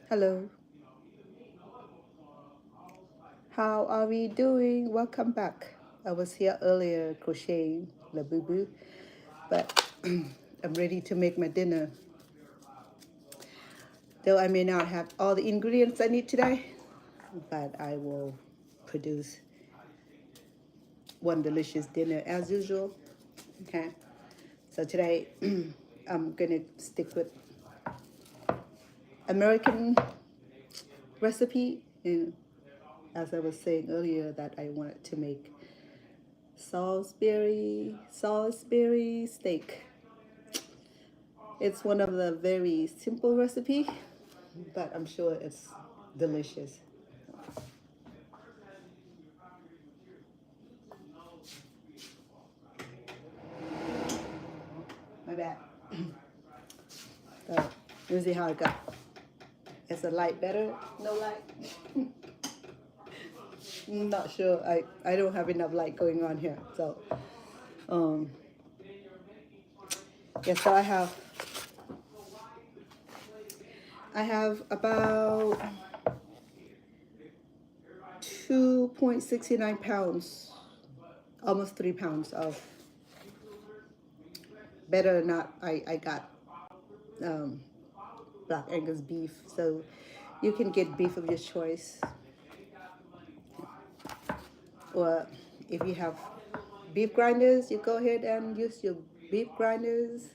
Hello, how are we doing? Welcome back. I was here earlier crocheting the boo boo, but I'm ready to make my dinner. Though I may not have all the ingredients I need today, but I will produce one delicious dinner as usual. Okay, so today I'm gonna stick with American recipe, and as I was saying earlier, that I wanted to make Salisbury steak. It's one of the very simple recipe, but I'm sure it's delicious. My bad. So let me see how it goes. Is the light better? No light? I'm not sure. I don't have enough light going on here. So um yeah, so I have about 2.69 pounds, almost 3 pounds of better not I got um Black Angus beef. So you can get beef of your choice, or if you have beef grinders, you go ahead and use your beef grinders.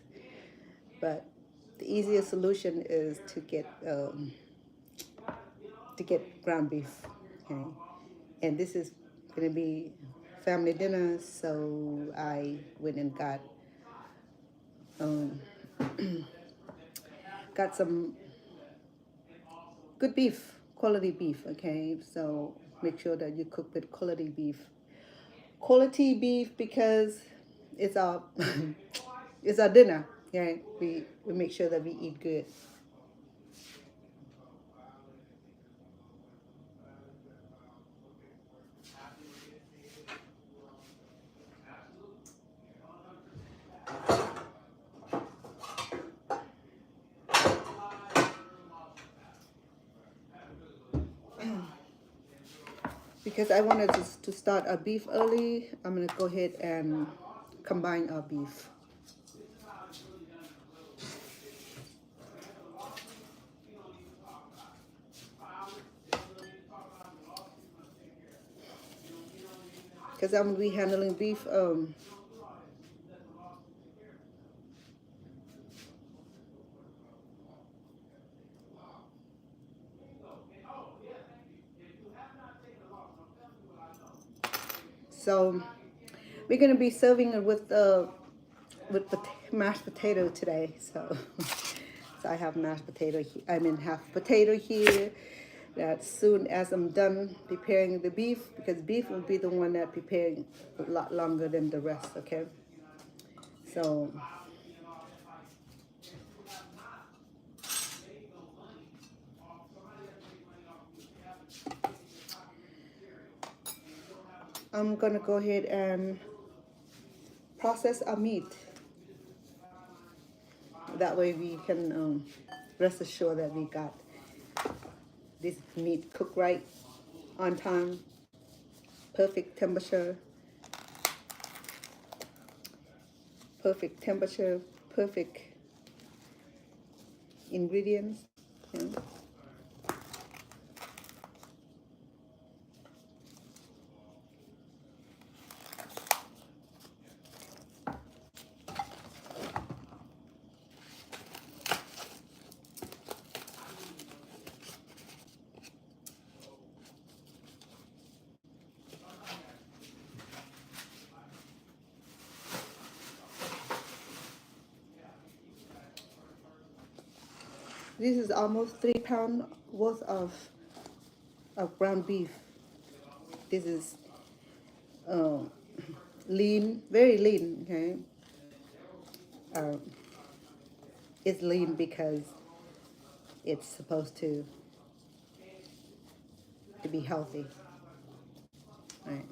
But the easiest solution is to get ground beef. Okay, and this is gonna be family dinner, so I went and um, got some good beef, quality beef. Okay, so make sure that you cook with quality beef, because it's our it's our dinner. Okay, we make sure that we eat good. Because I wanted to start our beef early, I'm gonna go ahead and combine our beef. Because I'm gonna be handling beef. So we're gonna be serving it with mashed potato today. So so I have mashed potato. Half potato here. That soon as I'm done preparing the beef, because beef will be the one that preparing a lot longer than the rest. Okay, so I'm gonna go ahead and process our meat. That way we can rest assured that we got this meat cooked right, on time, perfect temperature, perfect temperature, perfect ingredients. You know. This is almost 3 pound worth of ground beef. This is uh, lean, very lean. Okay, uh, it's lean because it's supposed to be healthy. All right.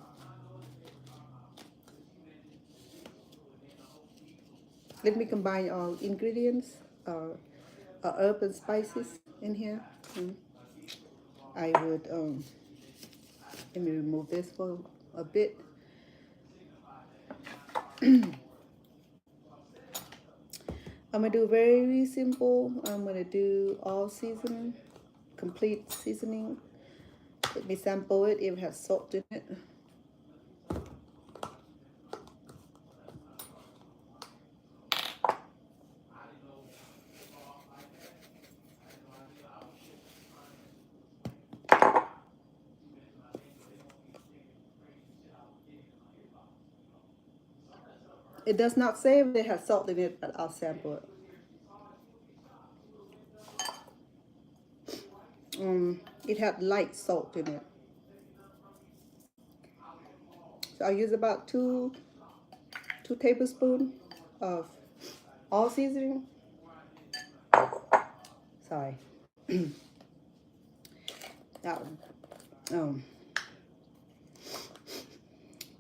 Let me combine all ingredients, herbs and spices in here. I would let me remove this for a bit. I'm gonna do very simple. I'm gonna do all seasoning, complete seasoning. Let me sample it if it has salt in it. It does not say if it has salt in it, but I'll sample it. It had light salt in it. So I'll use about two tablespoons of all seasoning. Sorry. That one.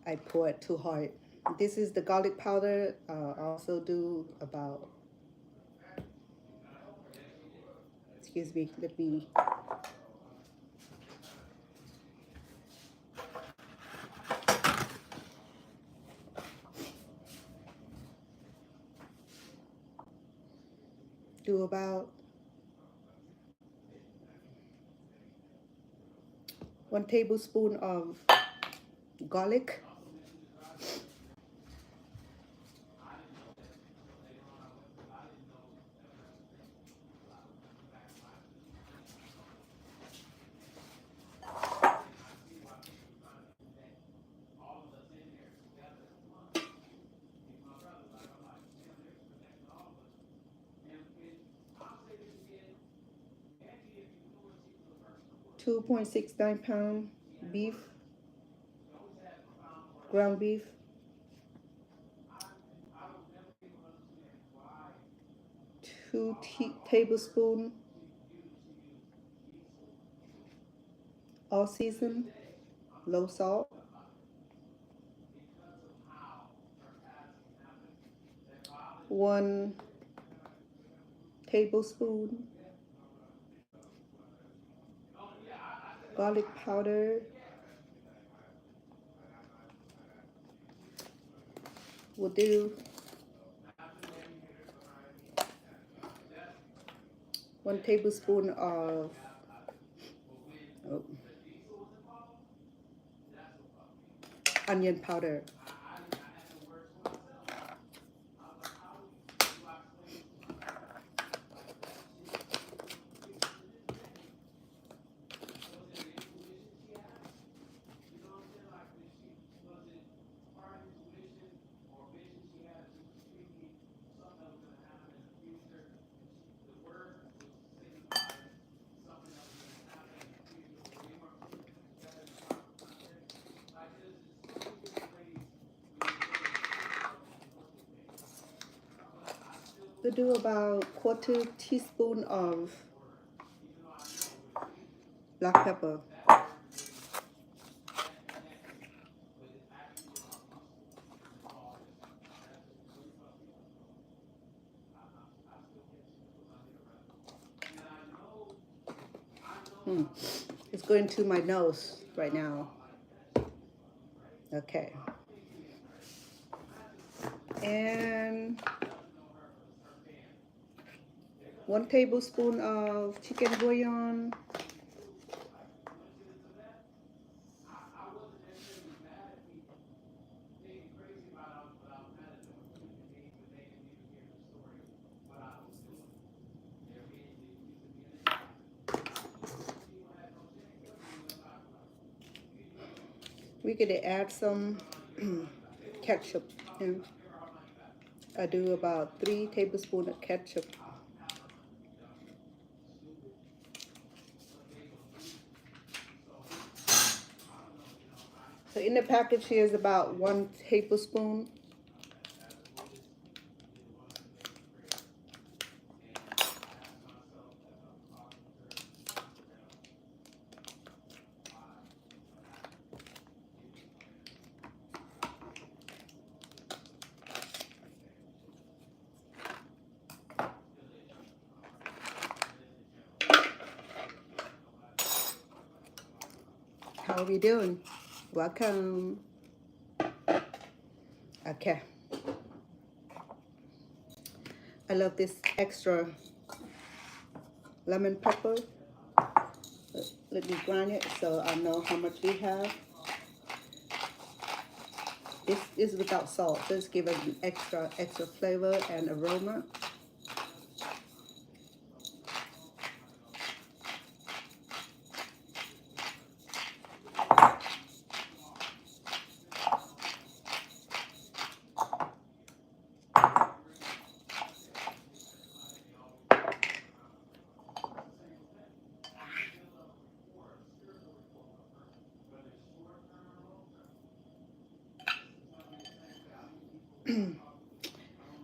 I poured too hard. This is the garlic powder. I also do about, excuse me, let me, do about 1 tablespoon of garlic. £2.69 beef, ground beef. 2 tablespoons all season, low salt. 1 tablespoon garlic powder. We'll do 1 tablespoon of onion powder. We'll do about 1/4 teaspoon of black pepper. It's going to my nose right now. Okay. And 1 tablespoon of chicken bouillon. We're gonna add some ketchup in. I do about 3 tablespoons of ketchup. So in the package here is about 1 tablespoon. How are we doing? Welcome. Okay. I love this extra lemon pepper. Let me grind it so I know how much we have. This is without salt. This gives it an extra flavor and aroma.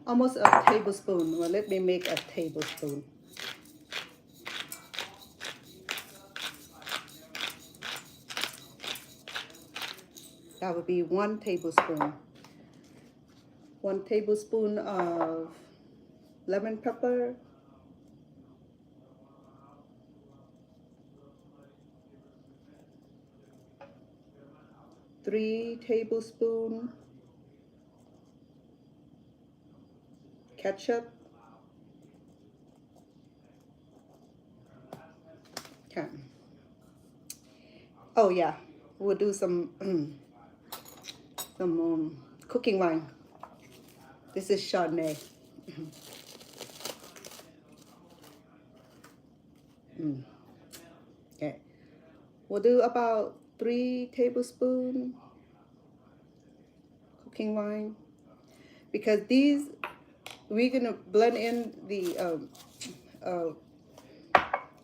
Almost a tablespoon. Well, let me make a tablespoon. That would be 1 tablespoon. 1 tablespoon of lemon pepper. 3 tablespoons ketchup. Okay. Oh yeah, we'll do some cooking wine. This is Chardonnay. Okay. We'll do about 3 tablespoons cooking wine, because these we're gonna blend in the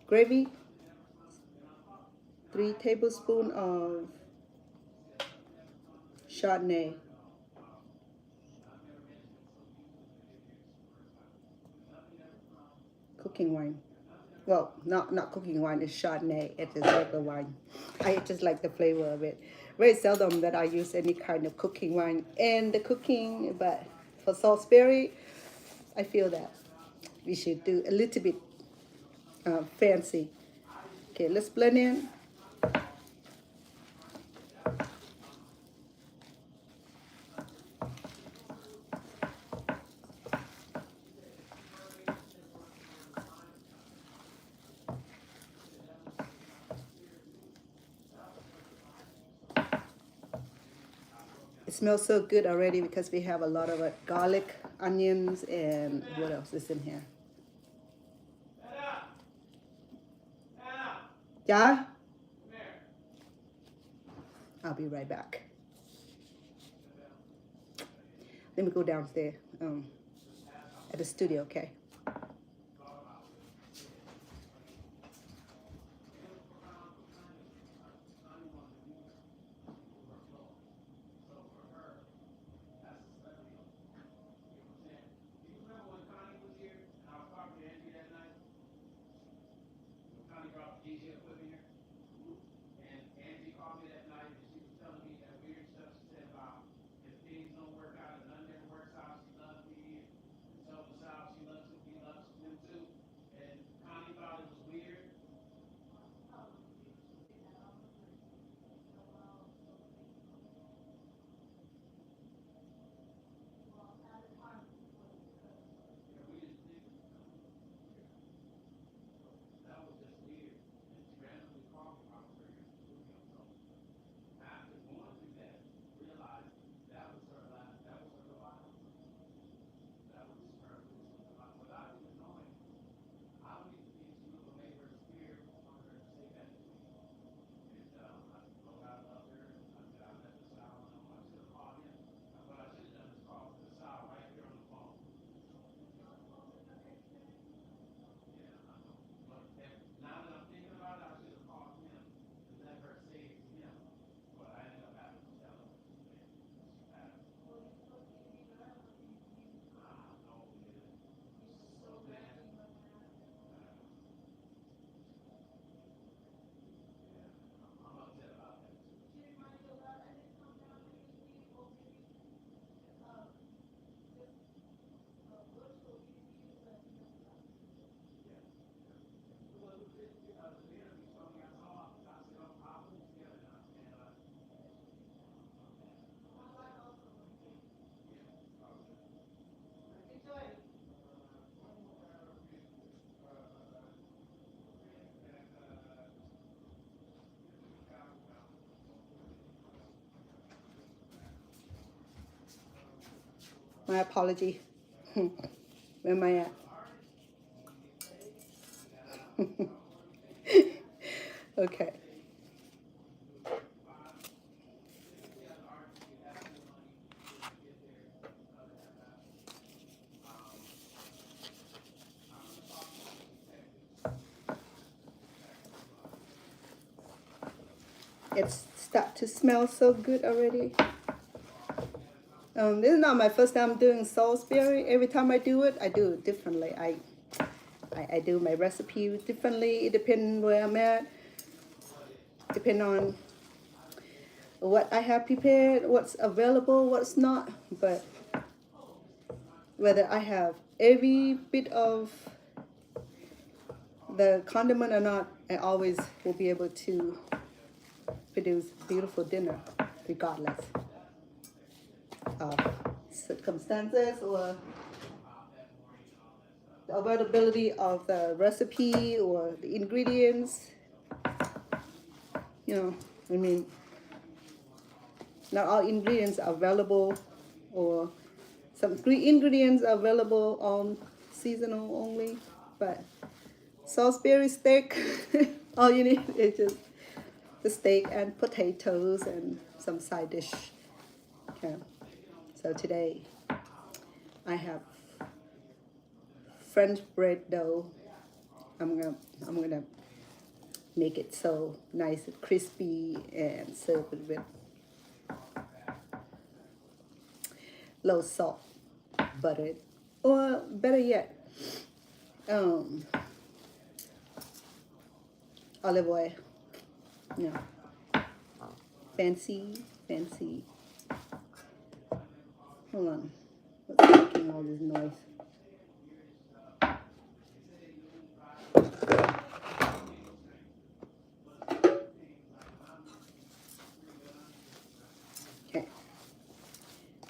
gravy. 3 tablespoons of Chardonnay. Cooking wine. Well, not cooking wine, it's Chardonnay. It is regular wine. I just like the flavor of it. Very seldom that I use any kind of cooking wine in the cooking, but for Salisbury, I feel that we should do a little bit fancy. Okay, let's blend in. It smells so good already because we have a lot of garlic, onions, and what else is in here? Yeah? I'll be right back. Let me go downstairs at the studio, okay? My apology. Where am I at? Okay. It's start to smell so good already. This is not my first time doing Salisbury. Every time I do it differently. I do my recipe differently. It depends where I'm at. Depend on what I have prepared, what's available, what's not. But whether I have every bit of the condiment or not, I always will be able to produce beautiful dinner regardless of circumstances or the availability of the recipe or the ingredients. You know, I mean, not all ingredients are available, or some ingredients are available on seasonal only, but Salisbury steak, all you need is just the steak and potatoes and some side dish. Okay. So today I have French bread dough. I'm gonna make it so nice and crispy and serve it with low salt, buttered, or better yet, olive oil. No, fancy. Hold on, what's making all this noise? Okay.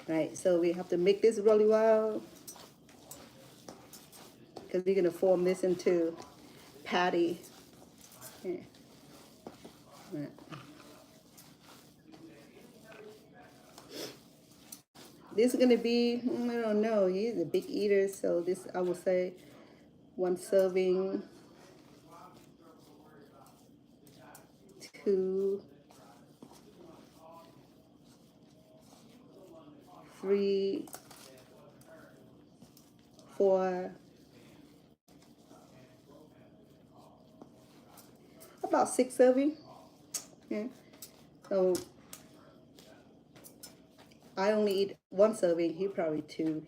Right, so we have to make this really well because we're gonna form this into patty. Yeah. Right. This is gonna be, I don't know, he's a big eater, so this, I would say, one serving, 2, 3, 4, about 6 serving. Yeah. So I only eat 1 serving. He probably 2.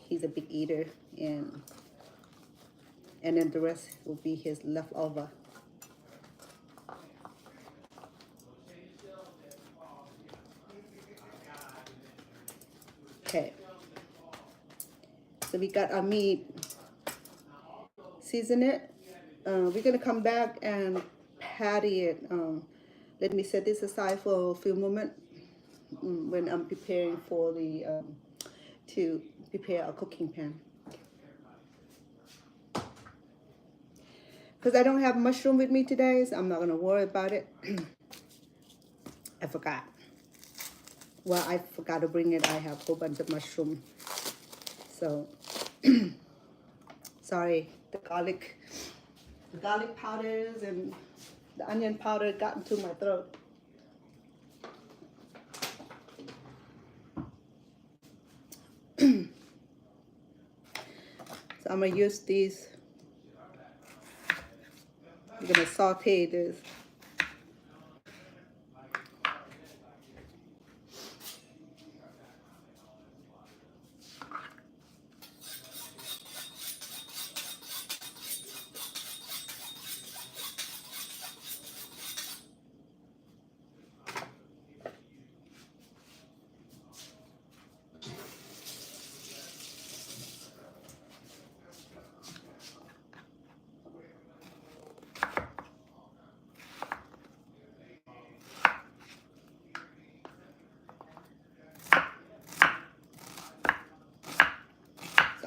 He's a big eater, and then the rest will be his leftover. Okay. So we got our meat. Season it. We're gonna come back and patty it. Let me set this aside for a few moments when I'm preparing for the to prepare a cooking pan. Because I don't have mushroom with me today, so I'm not gonna worry about it. I forgot. Well, I forgot to bring it. I have a whole bunch of mushroom. So sorry, the garlic powders and the onion powder got into my throat. So I'm gonna use these. I'm gonna saute this.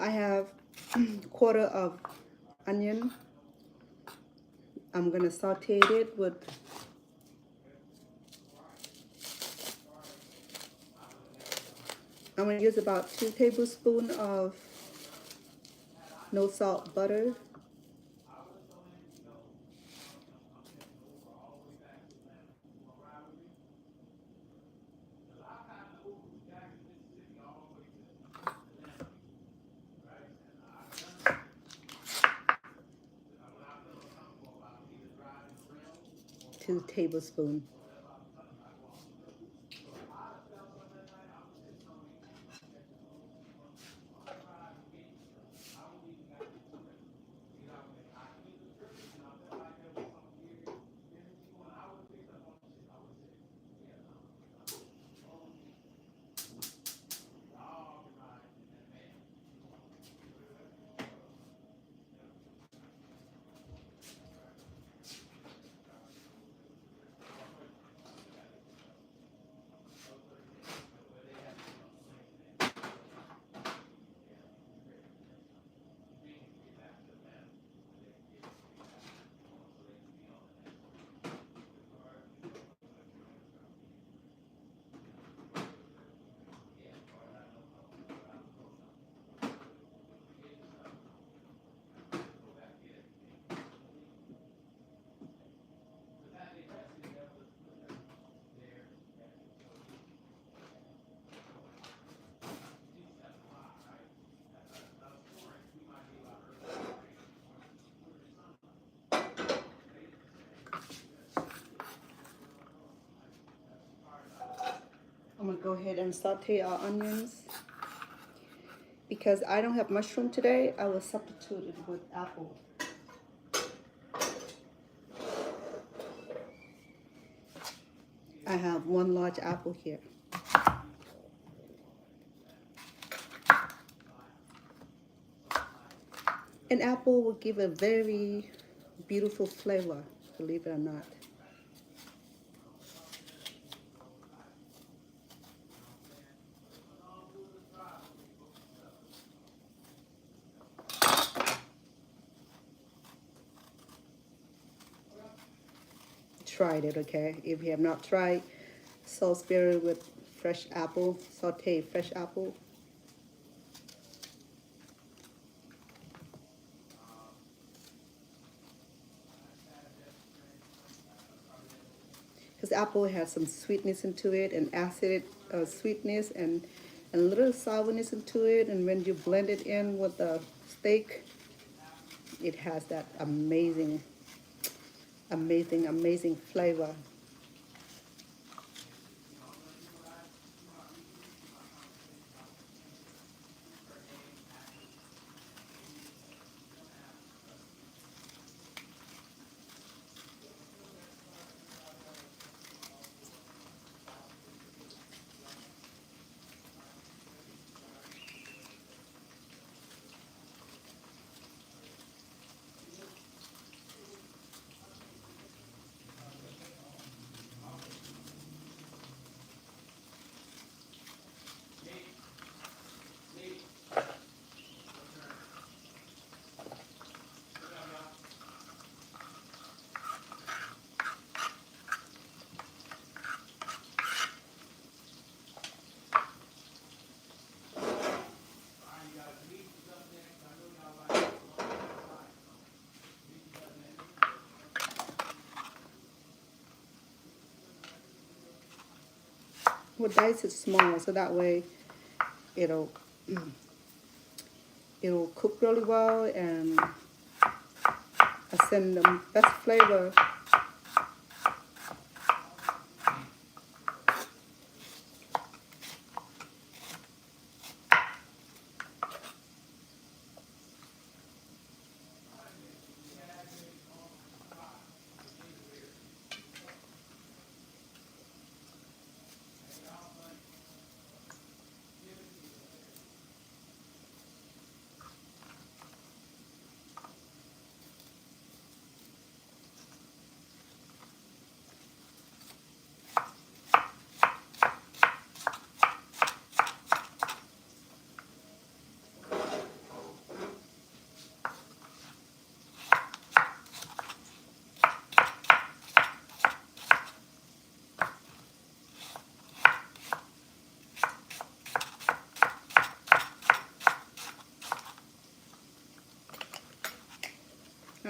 I have a quarter of onion. I'm gonna saute it with I'm going to use about 2 tablespoons of no salt butter. Two tablespoons. I'm going to go ahead and saute our onions. Because I don't have mushroom today, I will substitute it with apple. I have 1 large apple here. An apple will give a very beautiful flavor, believe it or not. Tried it, okay? If you have not tried Salisbury with fresh apple, sauteed fresh apple. Because apple has some sweetness into it and acid sweetness and a little sourness into it. And when you blend it in with the steak, it has that amazing, amazing, amazing flavor. We'll dice it small so that way it'll it'll cook really well and send the best flavor.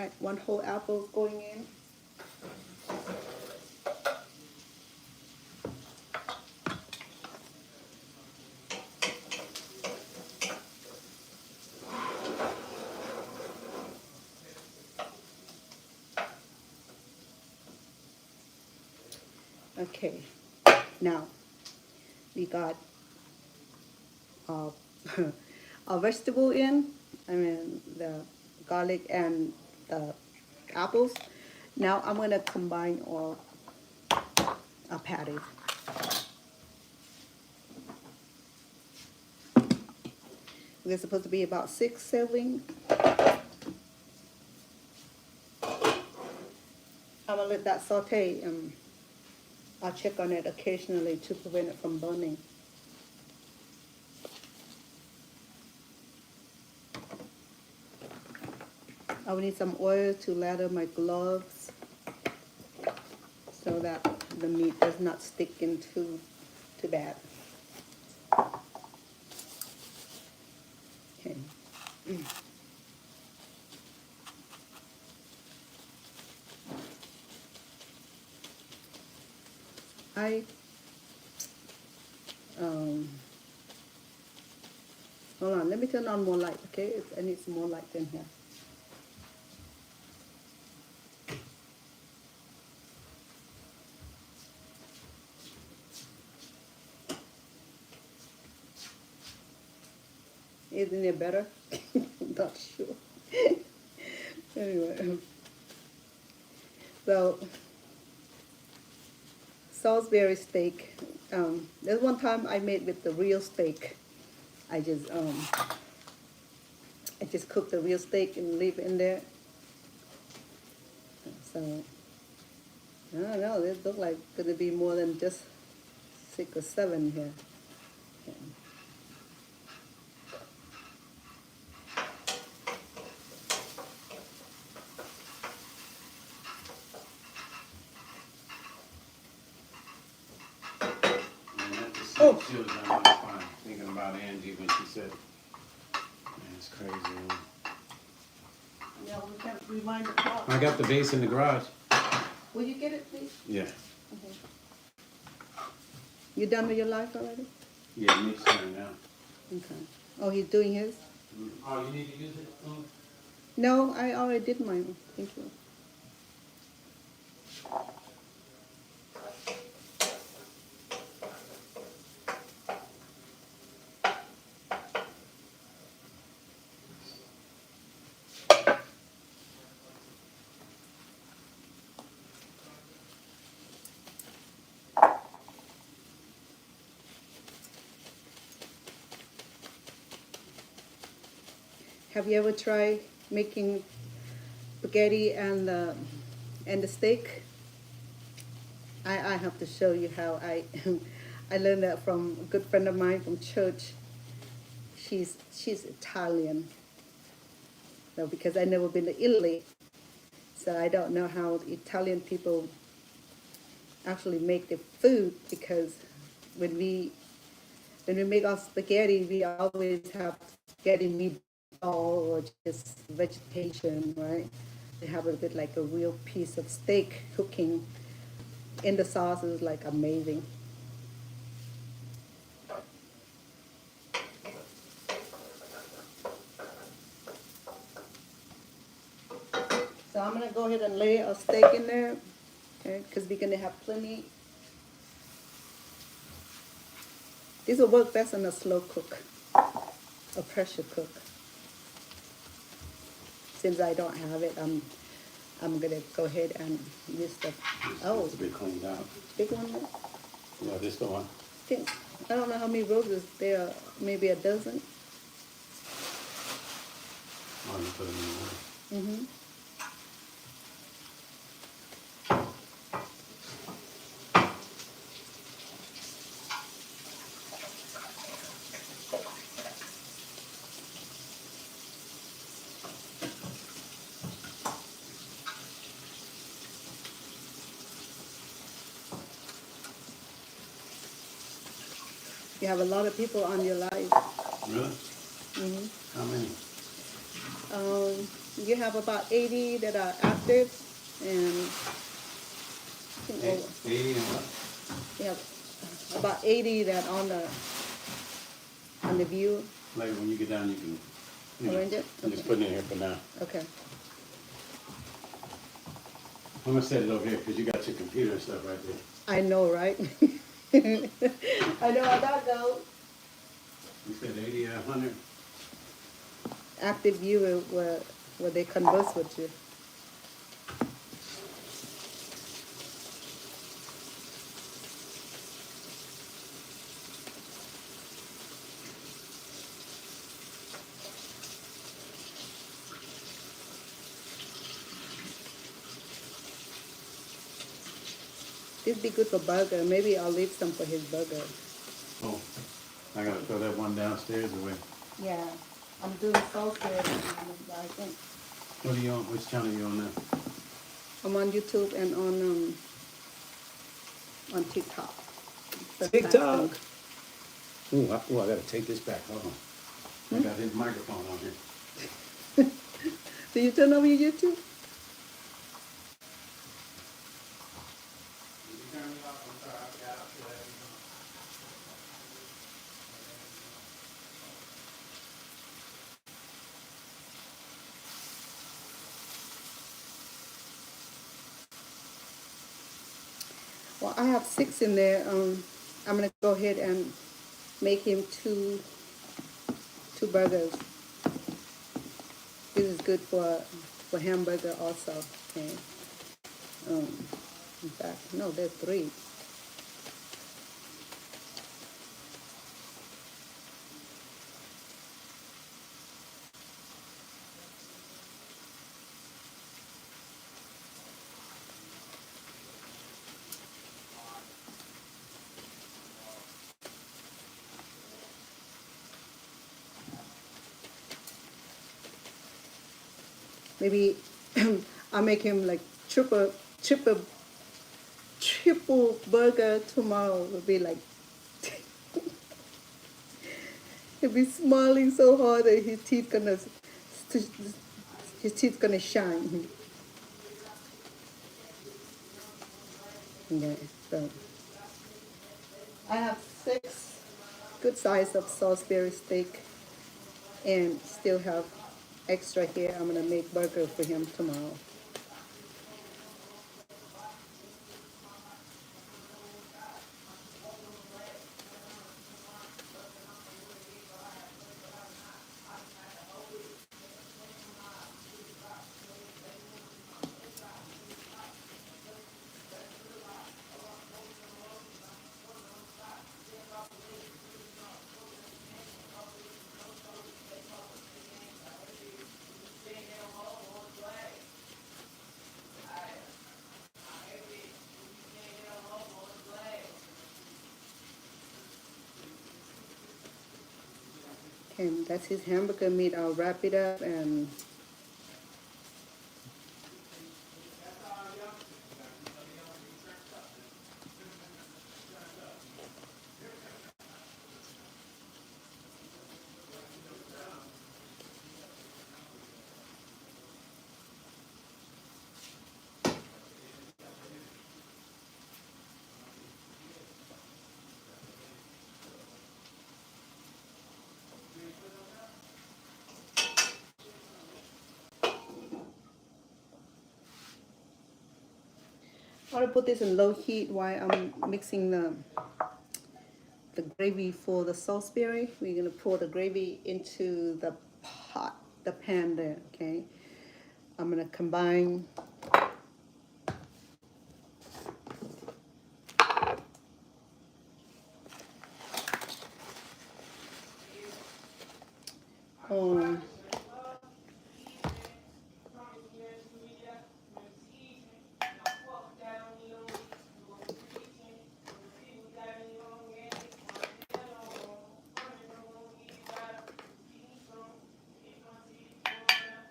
right, 1 whole apple going in. Okay, now we got uh, a vegetable in. I mean the garlic and the apples. Now I'm gonna combine all our patties. We're supposed to be about 6 servings. I'm gonna let that saute. I'll check on it occasionally to prevent it from burning. I will need some oil to lather my gloves so that the meat does not stick in too bad. Okay. Hold on, let me turn on more light, okay? I need some more light in here. Isn't it better? Not sure. Anyway, so Salisbury steak. There's one time I made with the real steak. I just cook the real steak and leave it in there. So I don't know. This looks like gonna be more than just 6 or 7 here. Okay. Oh. She was on the fine, thinking about Angie when she said, man, it's crazy. Man. Yeah, we can't rewind the clock. I got the vase in the garage. Will you get it, please? Yeah. Okay. You done with your life already? Yeah, Nick's done now. Okay. Oh, he's doing his? Oh, you need to use it? No, I already did mine. Thank you. Have you ever tried making spaghetti and the steak? I have to show you how I I learned that from a good friend of mine from church. She's Italian. So because I never been to Italy, so I don't know how the Italian people actually make the food, because when we make our spaghetti, we always have spaghetti meatball or just vegetation, right? We have a bit like a real piece of steak cooking in the sauce is like amazing. So I'm gonna go ahead and lay a steak in there, okay? Because we're gonna have plenty. This will work best in a slow cook, a pressure cook. Since I don't have it, I'm gonna go ahead and use the. Oh, It's a bit cleaned out. big one there. Yeah, this the one. I don't know how many roses there are. Maybe a dozen. Oh, you put them in the water. Mm-hmm. You have a lot of people on your live. Really? Mm-hmm. How many? you have about 80 that are active, and I think 80 and what? you have about 80 that on the view. Later when you get down, you can Arrange it? I'm just putting it in here for now. Okay. I'm gonna set it over here because you got your computer and stuff right there. I know, right? I know how that goes. You said 80 or 100? Active view where they converse with you. This be good for burger. Maybe I'll leave some for his burger. Oh, I gotta throw that one downstairs away. Yeah, I'm doing Salisbury. I think What are you on? Which channel are you on now? I'm on YouTube and on TikTok. TikTok. Ooh, I gotta take this back. Hold on. I got his microphone on here. Do you turn over your YouTube? Well, I have 6 in there. I'm gonna go ahead and make him two burgers. This is good for hamburger also. Okay. In fact, no, there's 3. Maybe I'll make him like triple burger tomorrow. Will be like he'll be smiling so hard that his teeth gonna shine. Okay, so I have 6 good size of Salisbury steak, and still have extra here. I'm gonna make burger for him tomorrow. And that's his hamburger meat. I'll wrap it up and I want to put this in low heat while I'm mixing the gravy for the Salisbury. We're gonna pour the gravy into the pan there. Okay, I'm gonna combine. Um,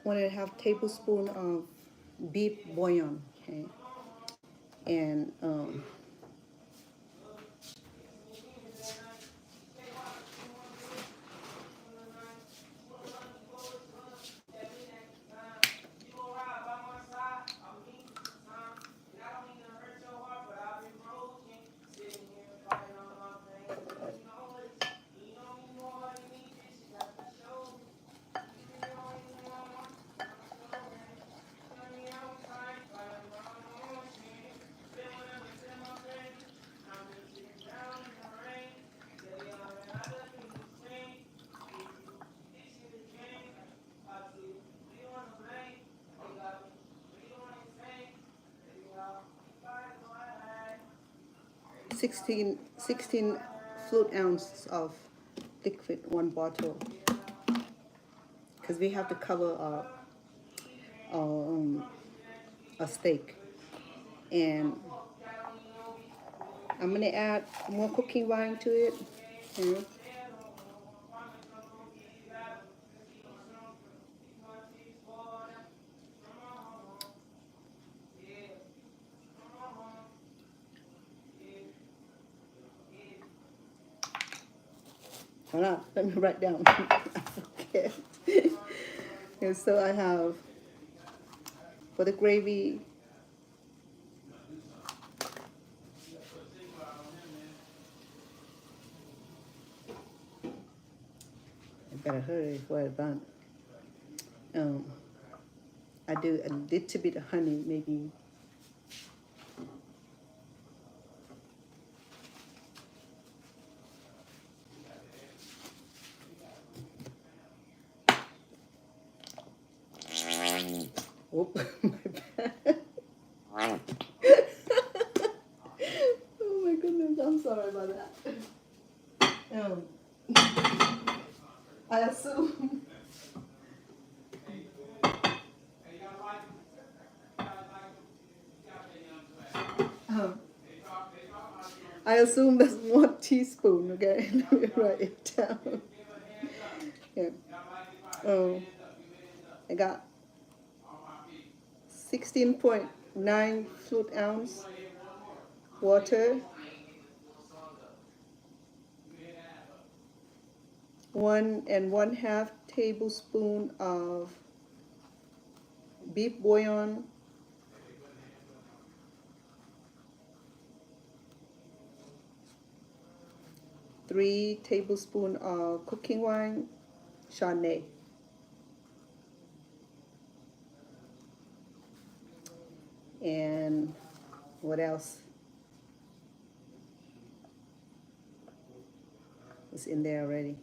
One and a half tablespoon of beef bouillon. Okay, and 16 fluid ounces of liquid, one bottle, because we have to cover a steak. And I'm gonna add more cooking wine to it. Okay. Hold on, let me write down. I forget. And so I have for the gravy, I better hurry before it's done. I do a little bit of honey, maybe. Whoop, my bad. Oh my goodness, I'm sorry about that. I assume. I assume that's 1 teaspoon, okay? Let me write it down. Yeah. I got 16.9 fluid ounce water, 1 1/2 tablespoon of beef bouillon, 3 tablespoons of cooking wine, Chardonnay. And what else is in there already?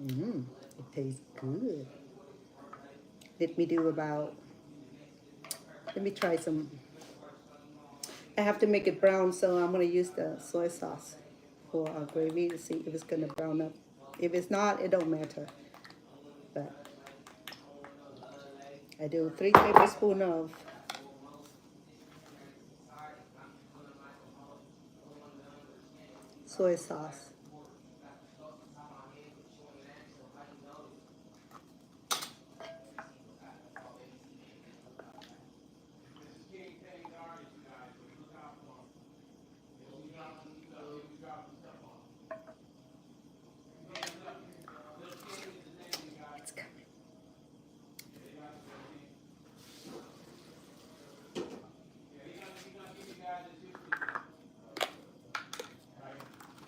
It tastes good. Let me try some. I have to make it brown, so I'm going to use the soy sauce for our gravy to see if it's going to brown up. If it's not, it don't matter. But I do 3 tablespoons of soy sauce. It's coming.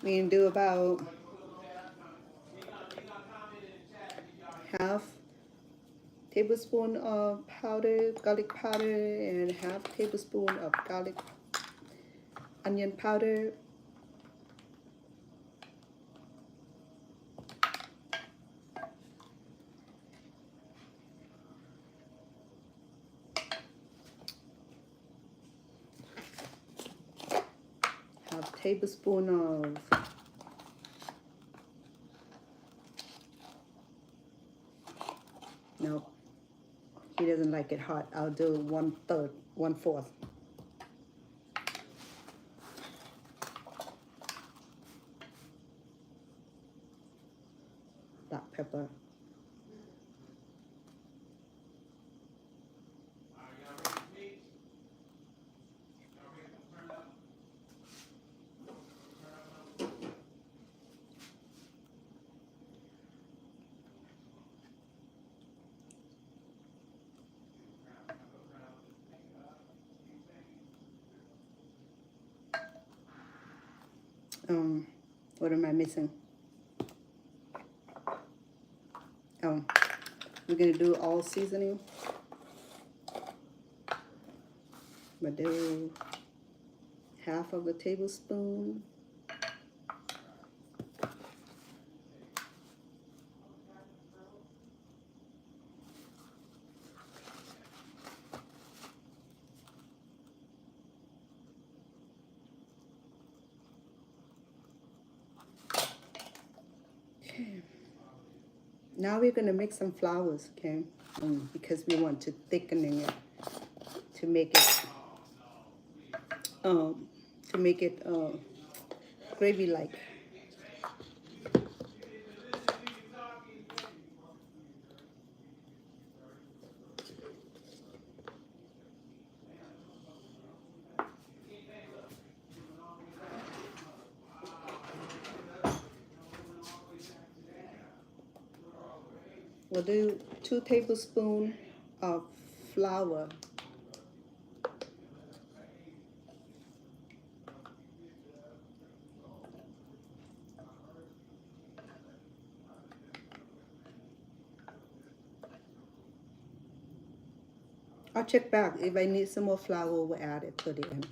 We can do about half tablespoon of garlic powder, and half tablespoon of onion powder. Half tablespoon of no, he doesn't like it hot. I'll do 1/3, 1/4. Black pepper. What am I missing? Oh, we're gonna do all seasoning. But do half of a tablespoon. Now we're gonna make some flowers, okay? Because we want to thickening it to make it um, gravy like. We'll do 2 tablespoons of flour. I'll check back. If I need some more flour, we'll add it to the end.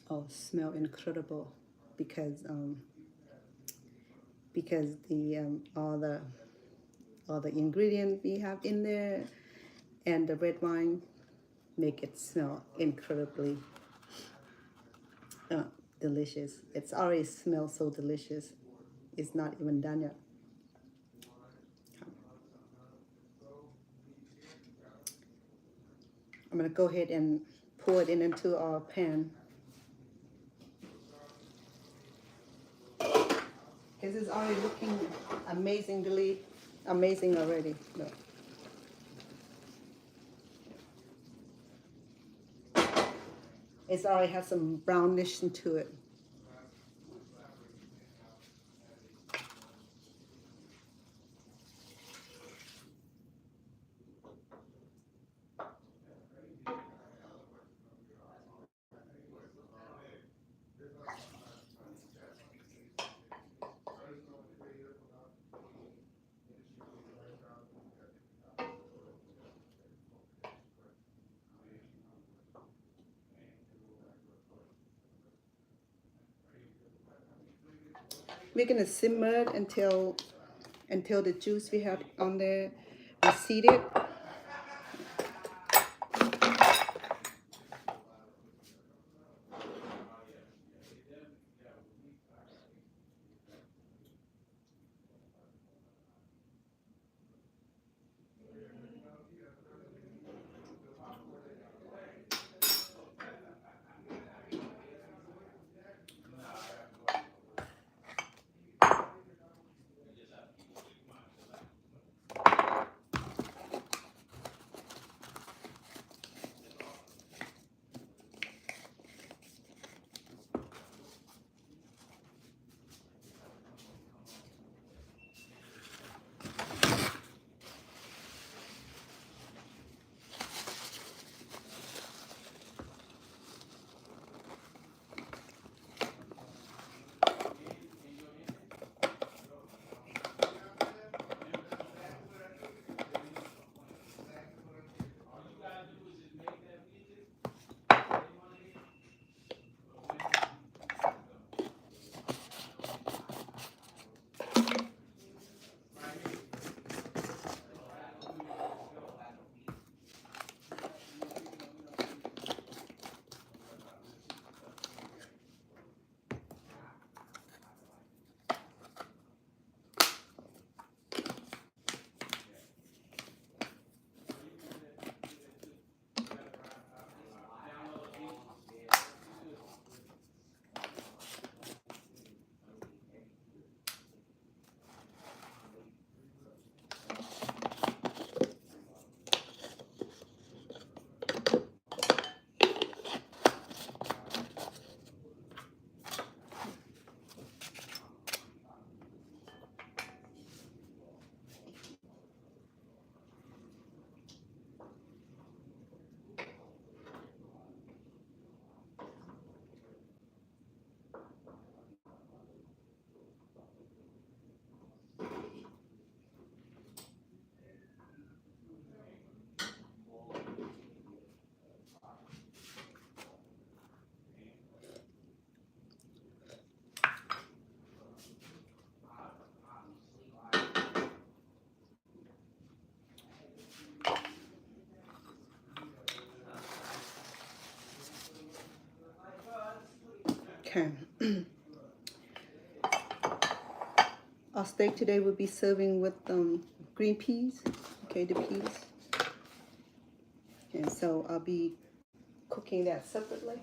Oh, smell incredible because the all the ingredients we have in there and the red wine make it smell incredibly delicious. It's already smells so delicious. It's not even done yet. I'm gonna go ahead and pour it into our pan. Because it's already looking amazing already. Look. It's already has some brownish into it. We're gonna simmer it until the juice we have on there receded. Okay. Our steak today will be serving with green peas. Okay, the peas. And so I'll be cooking that separately.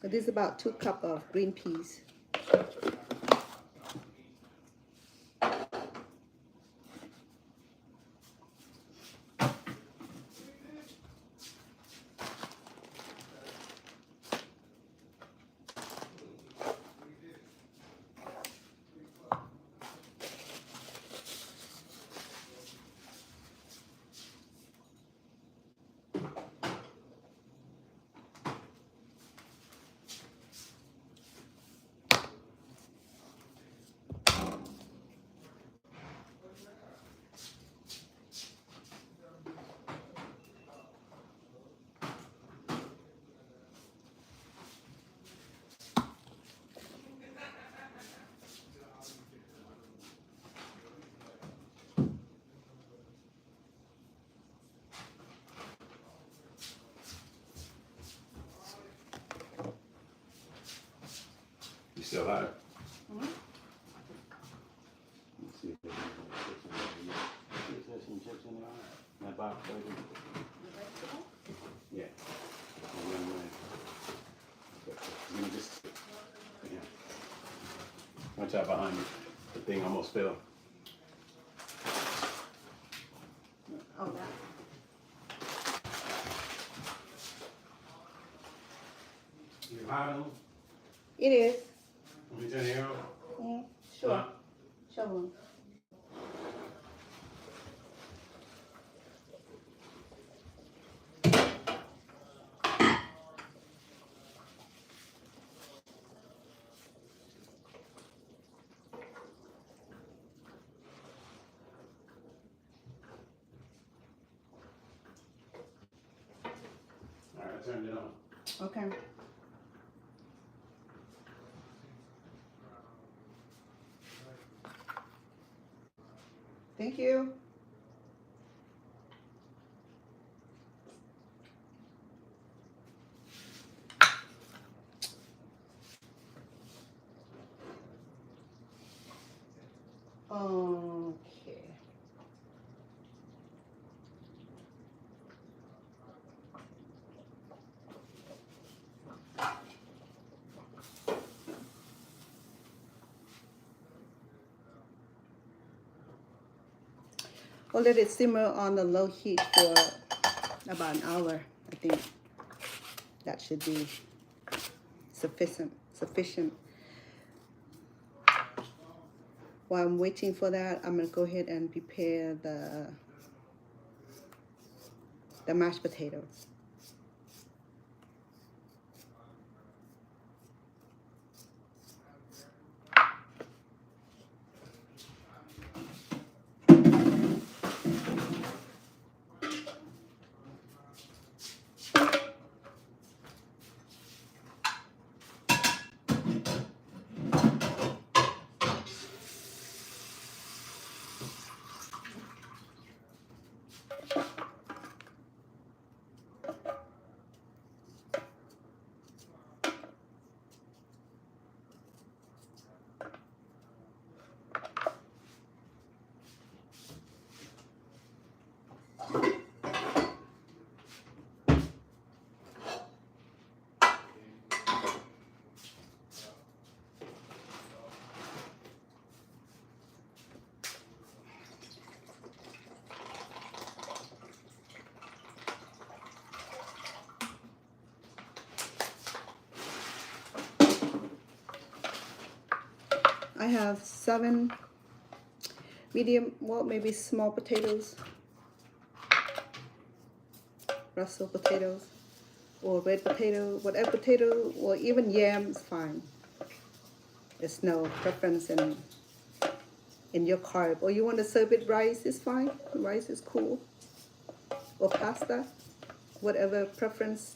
This is about 2 cups of green peas. You still hot? Mm-hmm. Let's see if there's some chips in there. That box right here. Yeah. Give me just, yeah. Watch out behind you. The thing almost fell. Oh, that. You hot on? It is. Let me turn the air on. Sure. Huh? Show them. All right, I turned it on. Okay. Thank you. Okay. We'll let it simmer on the low heat for about an hour. I think that should be sufficient. While I'm waiting for that, I'm gonna go ahead and prepare the mashed potatoes. I have 7 medium, well, maybe small potatoes, russel potatoes, or red potato, whatever potato, or even yam is fine. There's no preference in your carb. Or you want to serve it rice, is fine. Rice is cool. Or pasta, whatever preference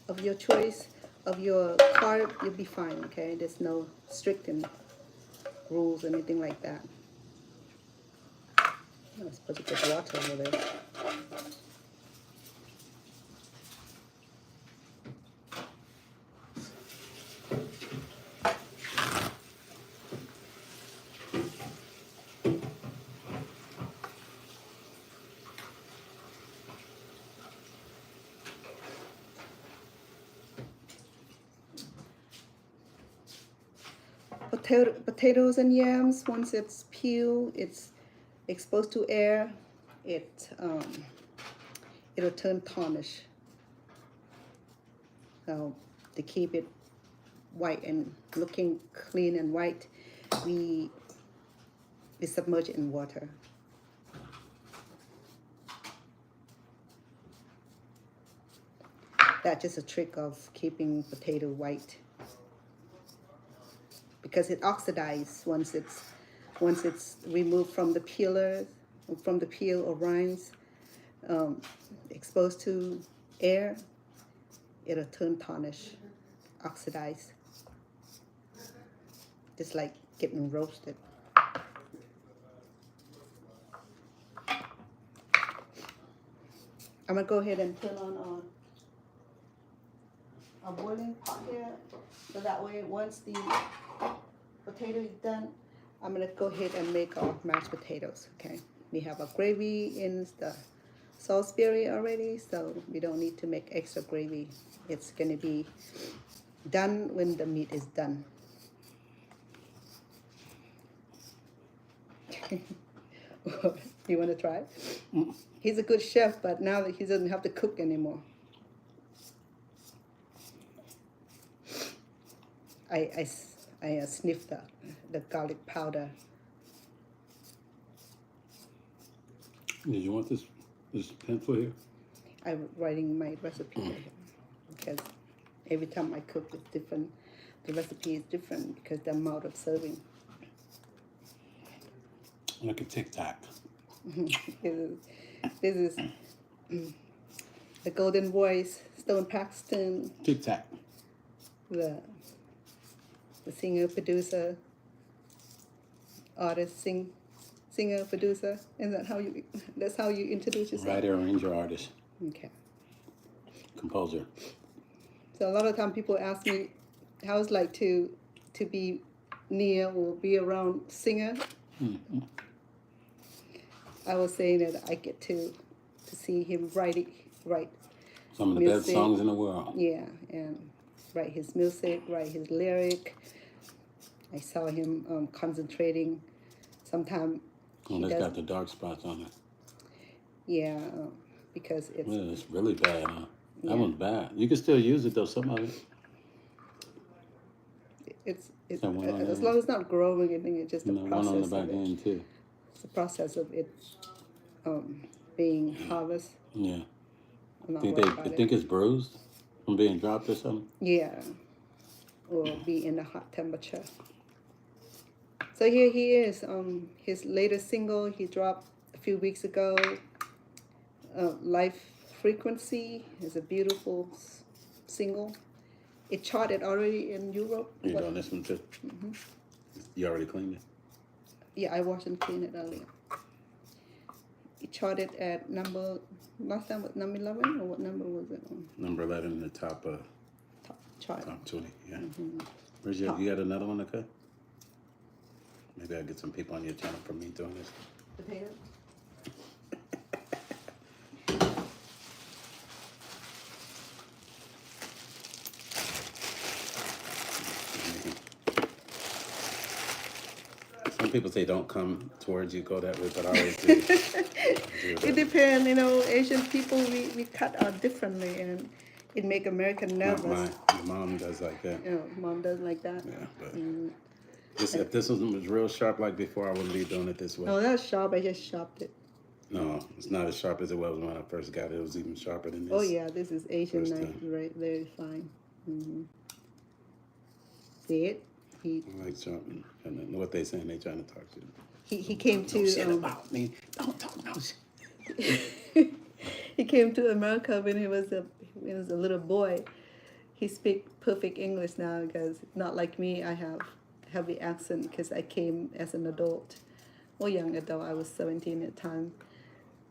of your choice of your carb, you'll be fine. Okay, there's no strict in rules, anything like that. I'm supposed to put water over there. Potatoes and yams, once it's peeled, it's exposed to air, it'll turn tarnish. So to keep it white and looking clean and white, we submerge it in water. That's just a trick of keeping potato white, because it oxidizes once it's removed from the peeler, from the peel or rinds, exposed to air, it'll turn tarnish, oxidize, just like getting roasted. I'm gonna go ahead and turn on a boiling pot here, so that way once the potato is done, I'm gonna go ahead and make our mashed potatoes. Okay, we have a gravy in the Salisbury already, so we don't need to make extra gravy. It's gonna be done when the meat is done. You want to try? He's a good chef, but now that he doesn't have to cook anymore. I sniffed the garlic powder. Do you want this pencil here? I'm writing my recipe here because every time I cook it's different. The recipe is different because the amount of serving. Like a Tic Tac. This is the golden voice, Stone Paxton, Tic Tac. the singer, producer, artist, singer, producer. Is that how you? That's how you introduce yourself. Writer, arranger, artist, Okay. composer. So a lot of time people ask me how it's like to be near or be around singer. Mm-hmm. I was saying that I get to see him write Some of the best music. songs in the world. Yeah, and write his music, write his lyric. I saw him concentrating. Sometimes Oh, that's got the dark spots on it. yeah, because it's Yeah, it's really bad, huh? Yeah. That one's bad. You can still use it though, some of it. it's That one on as the long as it's not growing, I think it's just the And the one process on the of back it. end too. It's the process of it being harvested. Yeah. I'm not Think worried they about it. think it's bruised from being dropped or something? Yeah, or be in a hot temperature. So here he is. His latest single he dropped a few weeks ago. Life Frequency is a beautiful single. It charted already in Europe. You doing this one too? Mm-hmm. You already cleaned it? Yeah, I washed and cleaned it earlier. It charted at last time was number 11, or what number was it on? Number 11 in the top Chart. top 20, yeah. Mm-hmm. Where's you got another one to cut? Maybe I'll get some people on your channel for me doing this. Potato. Some people say don't come towards you, go that way, but I always do. It depends, Asian people, we cut out differently, and it make American nervous. My mom does like that. Mom doesn't like that. Yeah, but if this was real sharp like before, I wouldn't be doing it this way. Oh, that's sharp. I just chopped it. No, it's not as sharp as it was when I first got it. It was even sharper than this. Oh yeah, this is Asian First knife, time. right? Very fine. See it? He I like sharp. And then what they saying? They trying to talk to you. he came to Don't shit about me. Don't talk no shit. he came to America when he was a little boy. He speak perfect English now because not like me. I have heavy accent because I came as an adult or young adult. I was 17 at the time.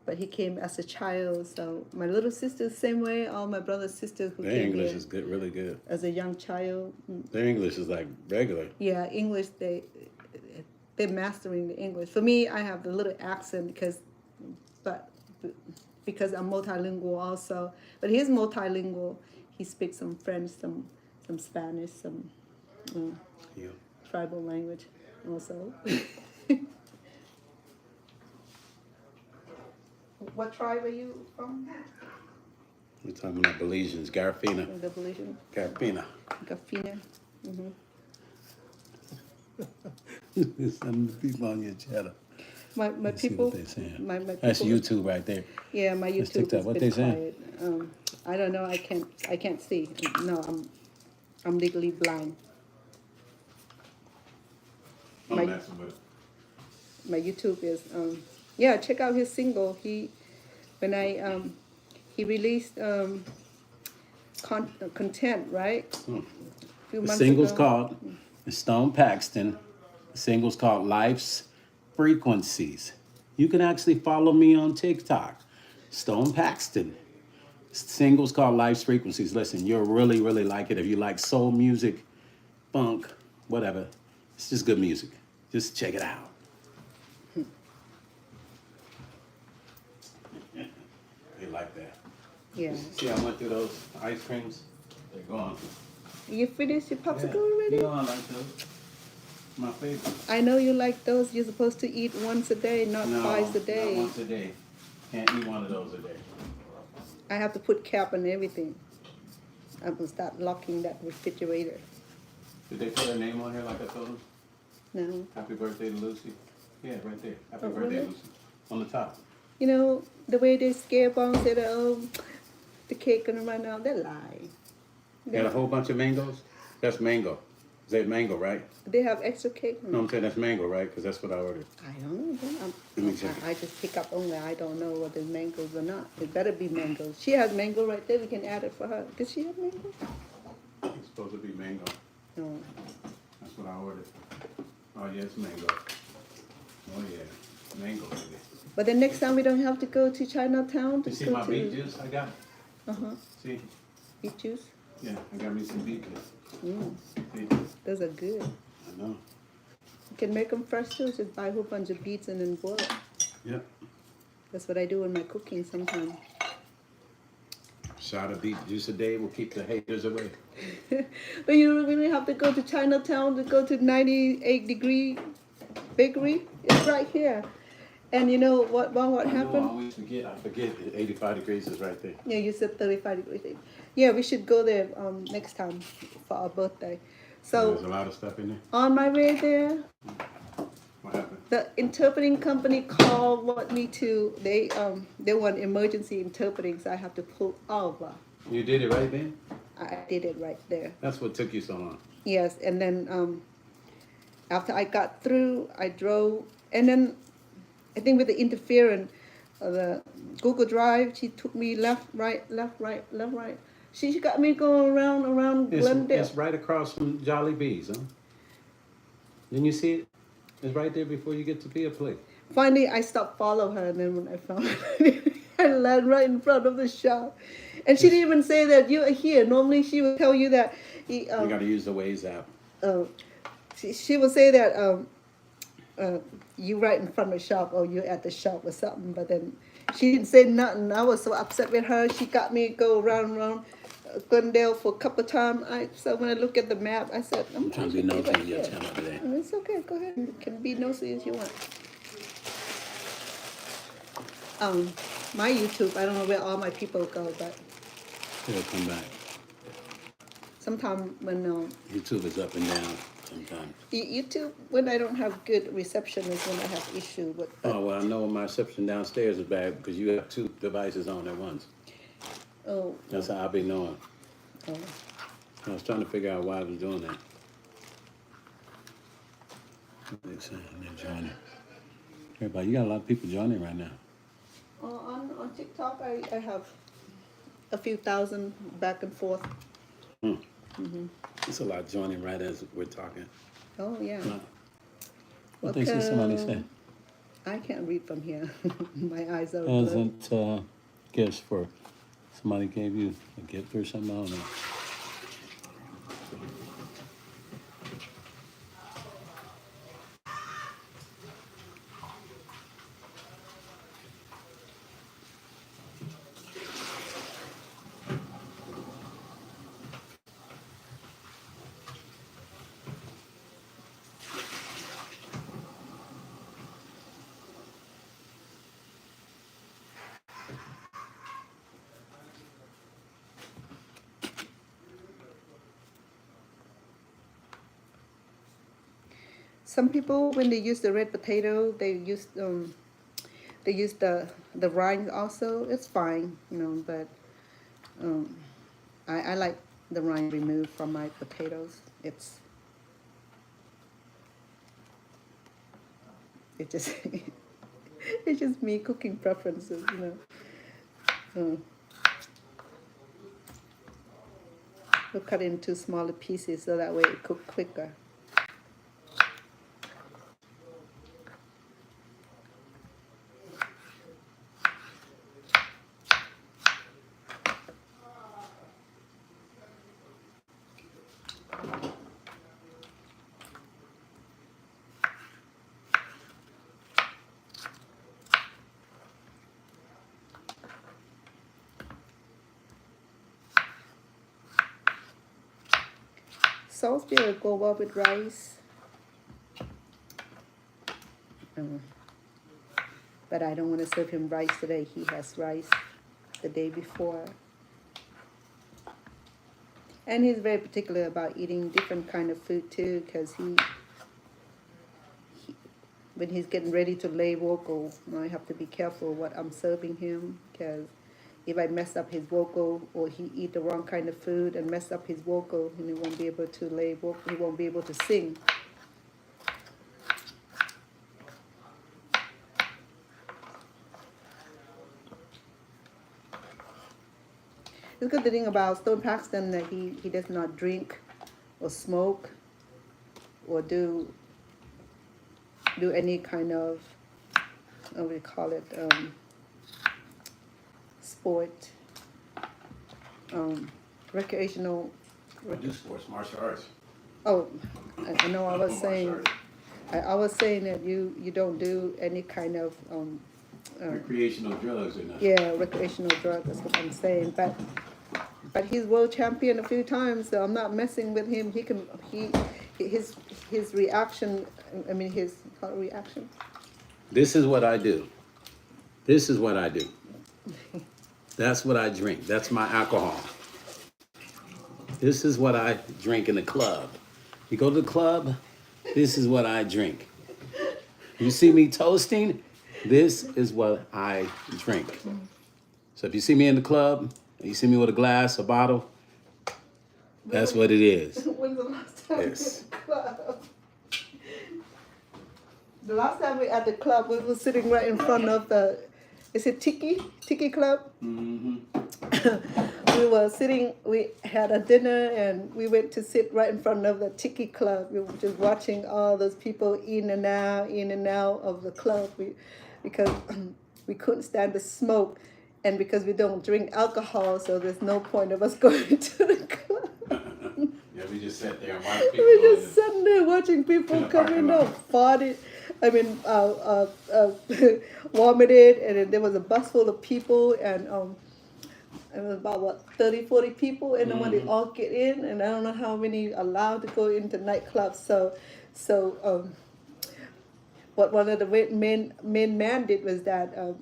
But he came as a child, so my little sister the same way. All my brothers sisters who Their came English here is good, really good. as a young child. Their English is like regular. Yeah, English they're mastering the English. For me, I have the little accent because I'm multilingual also. But he's multilingual. He speaks some French, some Spanish, some Yeah. tribal language also. What tribe are you from? We're talking about Belizeans, Garifuna. The Belizean. Garifuna. Gafina. Mm-hmm. Some of the people on your channel. My Let's see people. what they're saying. My people. That's YouTube right there. Yeah, my That's YouTube TikTok. is What a they bit saying? quiet. I don't know. I can't see. No, I'm legally blind. I'm My- messing with it. My YouTube is yeah. Check out his single. He released content right. A few The months single's ago. called Stone Paxton. The single's called Life's Frequencies. You can actually follow me on TikTok. Stone Paxton. Single's called Life's Frequencies. Listen, you'll really, really like it. If you like soul music, funk, whatever. It's just good music. Just check it out. They like that. Yeah. See, I went through those ice creams. They're gone. You finished your popsicle Yeah. already? You know I like those. My favorite. I know you like those. You're supposed to eat once a day, not No, twice a day. not once a day. Can't eat one of those a day. I have to put cap on everything. I'm gonna start locking that refrigerator. Did they put a name on here like I told them? No. Happy birthday to Lucy. Yeah, right there. Happy Oh, birthday, really? Lucy. On the top. You know, the way they scare bombs, say that, the cake gonna run out, they lie. Got a whole bunch of mangoes? That's mango. Is that mango, right? They have extra cake? No, I'm saying that's mango, right? Because that's what I ordered. I don't know. Let me check. I just pick up only. I don't know whether it's mangoes or not. It better be mangoes. She has mango right there. We can add it for her. Does she have mango? It's supposed to be mango. No. That's what I ordered. Oh, yeah, it's mango. Oh, yeah. Mango, baby. But the next time we don't have to go to Chinatown to You see go my to. beet juice I got? Uh-huh. See? Beet juice. Yeah, I got me some beet juice. See? Those are good. I know. You can make them fresh too. Just buy a whole bunch of beets and then boil it. Yep. That's what I do in my cooking sometimes. Shot of beet juice a day will keep the haters away. But you don't really have to go to Chinatown to go to 98-degree bakery. It's right here. And you know what I happened? always forget. I forget 85 degrees is right there. Yeah, you said 35 degrees. Yeah, we should go there next time for our birthday. There's So a lot of stuff in there. on my way there, What happened? the interpreting company want me to. They want emergency interpreting, so I have to pull over. You did it right then? I did it right there. That's what took you so long. Yes, and then after I got through, I drove, and then I think with the interference, the Google Drive, she took me left, right, left, right, left, right. She got me going around Glendale. It's right across from Jolly Bees, huh? Didn't you see it? It's right there before you get to Pia Plate. Finally, I stopped following her, and then when I found her, I landed right in front of the shop. And she didn't even say that you are here. Normally, she would tell you that. You got to use the Waze app. She would say that you right in front of the shop, or you're at the shop or something. But then she didn't say nothing. I was so upset with her. She got me to go around Glendale for a couple of times. So when I look at the map, I said, I'm trying to be nosy right on your here. channel today. It's okay. Go ahead. You can be nosy as you want. My YouTube, I don't know where all my people go, but It'll come back. sometimes when YouTube is up and down sometimes. YouTube, when I don't have good reception is when I have issue with. Oh, well, I know my reception downstairs is bad because you have two devices on at once. Oh, That's how I be knowing. oh. I was trying to figure out why I was doing that. They're saying they're joining. Everybody, you got a lot of people joining right now. On TikTok, I have a few thousand back and forth. It's a lot joining right as we're talking. Oh yeah. What they say somebody Welcome. said. I can't read from here. My eyes are blurred. Hasn't gifts for somebody gave you a gift or something? I don't know. Some people, when they use the red potato, they use the rind also. It's fine, you know, but I like the rind removed from my potatoes. It just it's just me cooking preferences, you know. We'll cut it into smaller pieces so that way it cook quicker. Salisbury will go well with rice. But I don't want to serve him rice today. He has rice the day before. And he's very particular about eating different kind of food too, because when he's getting ready to lay vocal, I have to be careful what I'm serving him, because if I mess up his vocal or he eat the wrong kind of food and mess up his vocal, and he won't be able to lay vocal, he won't be able to sing. The good thing about Stone Paxton that he does not drink or smoke or do any kind of, what do we call it, sport, recreational. I do sports, martial arts. Oh, I know. I was Martial saying, arts. I was saying that you don't do any kind of Recreational drugs or nothing. yeah, recreational drug. That's what I'm saying. But he's world champion a few times, so I'm not messing with him. His reaction. I mean his reaction. This is what I do. This is what I do. That's what I drink. That's my alcohol. This is what I drink in the club. You go to the club, this is what I drink. You see me toasting, this is what I drink. So if you see me in the club, and you see me with a glass, a bottle, that's what it is. When's the last time Yes. we were at the club? The last time we at the club, we were sitting right in front of the, is it Tiki Club? Mm-hmm. We were sitting, we had a dinner and we went to sit right in front of the Tiki Club. We were just watching all those people in and out of the club because we couldn't stand the smoke, and because we don't drink alcohol, so there's no point of us going to the club. Yeah, we just sat there and watched people. We go just sitting there watching people in the come parking in lot. and farted. I mean, vomited, and then there was a bus full of people, and it was about 30, 40 people, and then when they all get in, and I don't know how many allowed to go into nightclubs. So what one of the main man did was that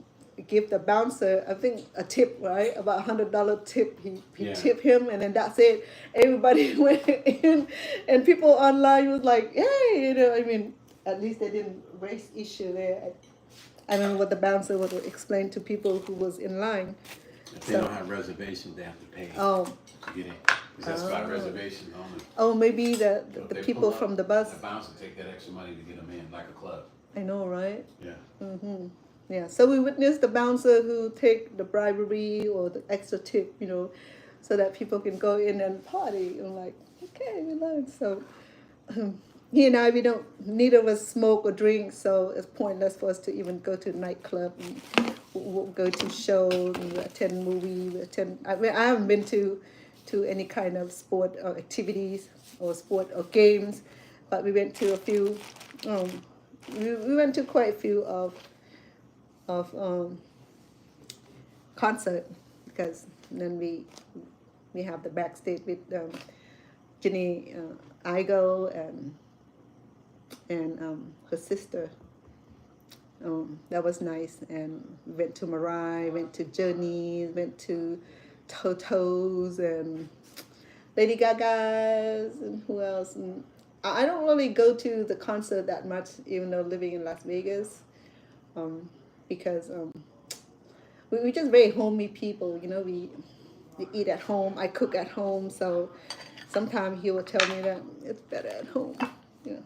give the bouncer, I think, a tip, right? About $100 tip. He Yeah. tipped him, and then that's it. Everybody went in, and people online was like, hey, you know, I mean, at least they didn't raise issue there. I don't know what the bouncer would explain to people who was in line. If they don't have reservations, they have to pay Oh, to get in. 'Cause that's by reservation only. oh, maybe So the if they people pull up, from the bus. The bouncer take that extra money to get them in, like a club. I know, right? Yeah. Yeah. So we witnessed the bouncer who take the bribery or the extra tip, you know, so that people can go in and party. And like, Okay, we learned. So he and I, we don't, neither of us smoke or drink, so it's pointless for us to even go to a nightclub and we'll go to shows and attend movies. Attend. I mean, I haven't been to any kind of sport or activities or sport or games, but we went to a few. Um, we went to quite a few of concert because then we have the backstage with Jenny Igo and her sister. That was nice. And went to Mariah, went to Journey, went to Toto's and Lady Gaga's and who else. And I don't really go to the concert that much, even though living in Las Vegas, because we're just very homey people. You know, we eat at home. I cook at home, so sometimes he will tell me that it's better at home. You know.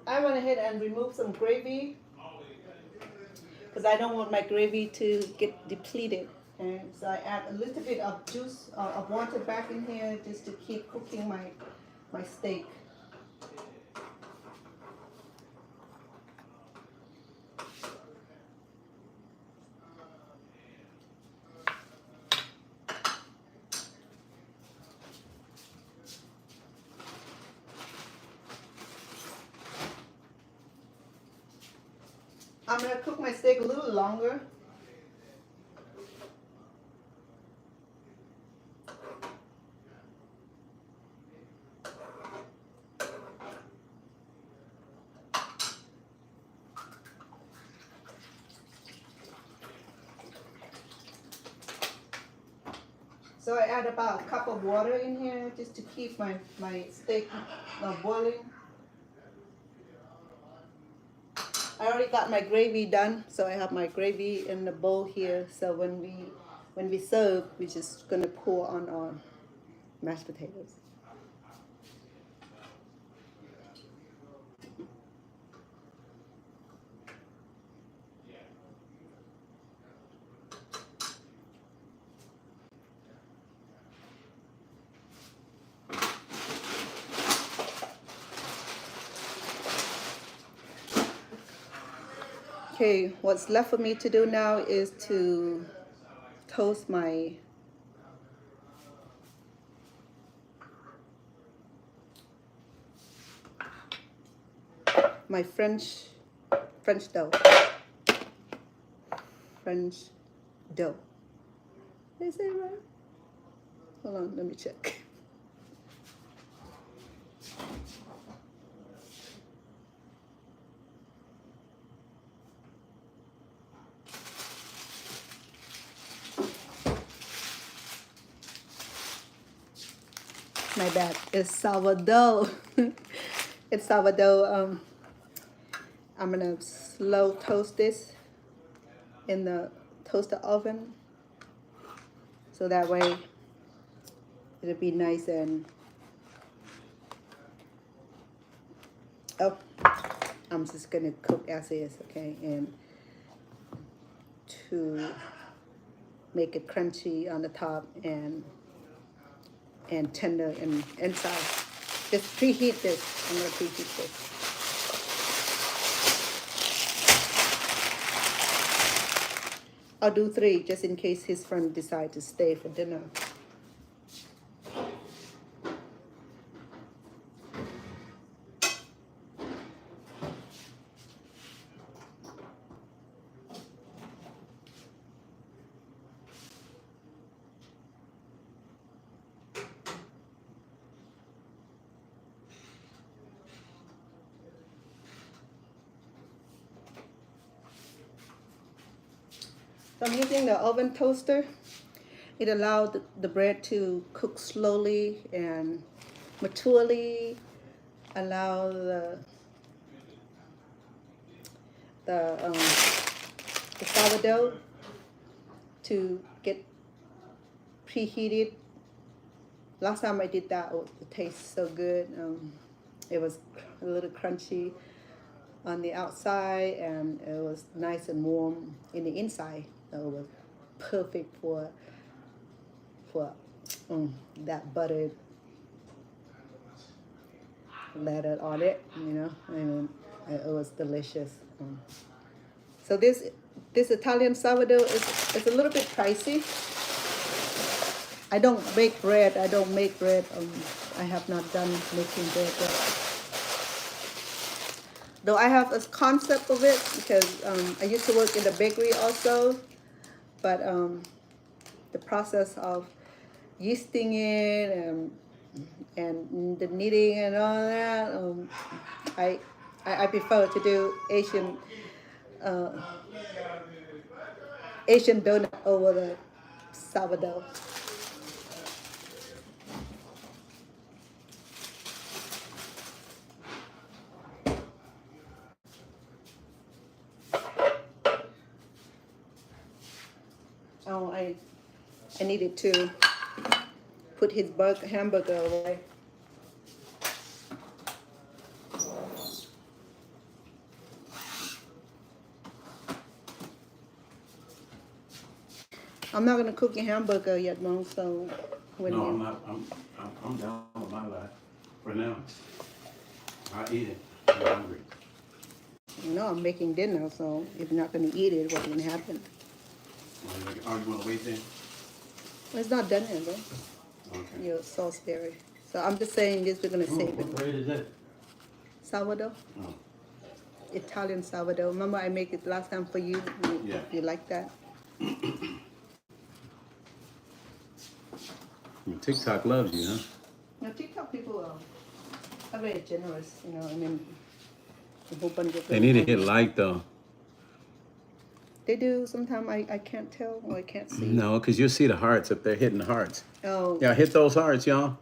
I went ahead and removed some gravy because I don't want my gravy to get depleted. And so I add a little bit of juice of water back in here just to keep cooking my steak. I'm gonna cook my steak a little longer. So I add about a cup of water in here just to keep my steak boiling. I already got my gravy done, so I have my gravy in the bowl here. So when we serve, we're just gonna pour on our mashed potatoes. Okay, what's left for me to do now is to toast my French dough. French dough. Did I say it right? Hold on, let me check. My bad. It's sourdough. It's sourdough. I'm gonna slow toast this in the toaster oven, so that way it'll be nice and I'm just gonna cook as is, okay, and to make it crunchy on the top and tender and inside. Just preheat this. I'm gonna preheat this. I'll do 3 just in case his friend decide to stay for dinner. I'm using the oven toaster. It allowed the bread to cook slowly and maturely. Allow the sourdough to get preheated. Last time I did that, it tastes so good. It was a little crunchy on the outside, and it was nice and warm in the inside. So it was perfect for that buttered lettuce on it. You know, and it was delicious. So this Italian sourdough is a little bit pricey. I don't bake bread. I don't make bread. I have not done making bread yet. Though I have a concept of it because I used to work in the bakery also, but the process of yeasting it and the kneading and all that, I prefer to do Asian donut over the sourdough. Oh, I needed to put his hamburger away. I'm not gonna cook a hamburger yet, Mom. So when No, I'm not. I'm down with my life for now. I eat it. I'm hungry. you know I'm making dinner, so if you're not gonna eat it, what's gonna happen? Oh, you want to wait then? Well, it's not done yet, though. Okay. Your Salisbury. So I'm just saying this. We're gonna save What it. bread is that? Sourdough, Oh, Italian sourdough. Remember I made it last time for you. Yeah. You like that? TikTok loves you, huh? Now TikTok people are very generous. You know, I mean, a whole bunch of. They need to hit like though. They do. Sometimes I can't tell or I can't see. No, because you'll see the hearts if they're hitting the hearts. Oh. Yeah, hit those hearts, y'all.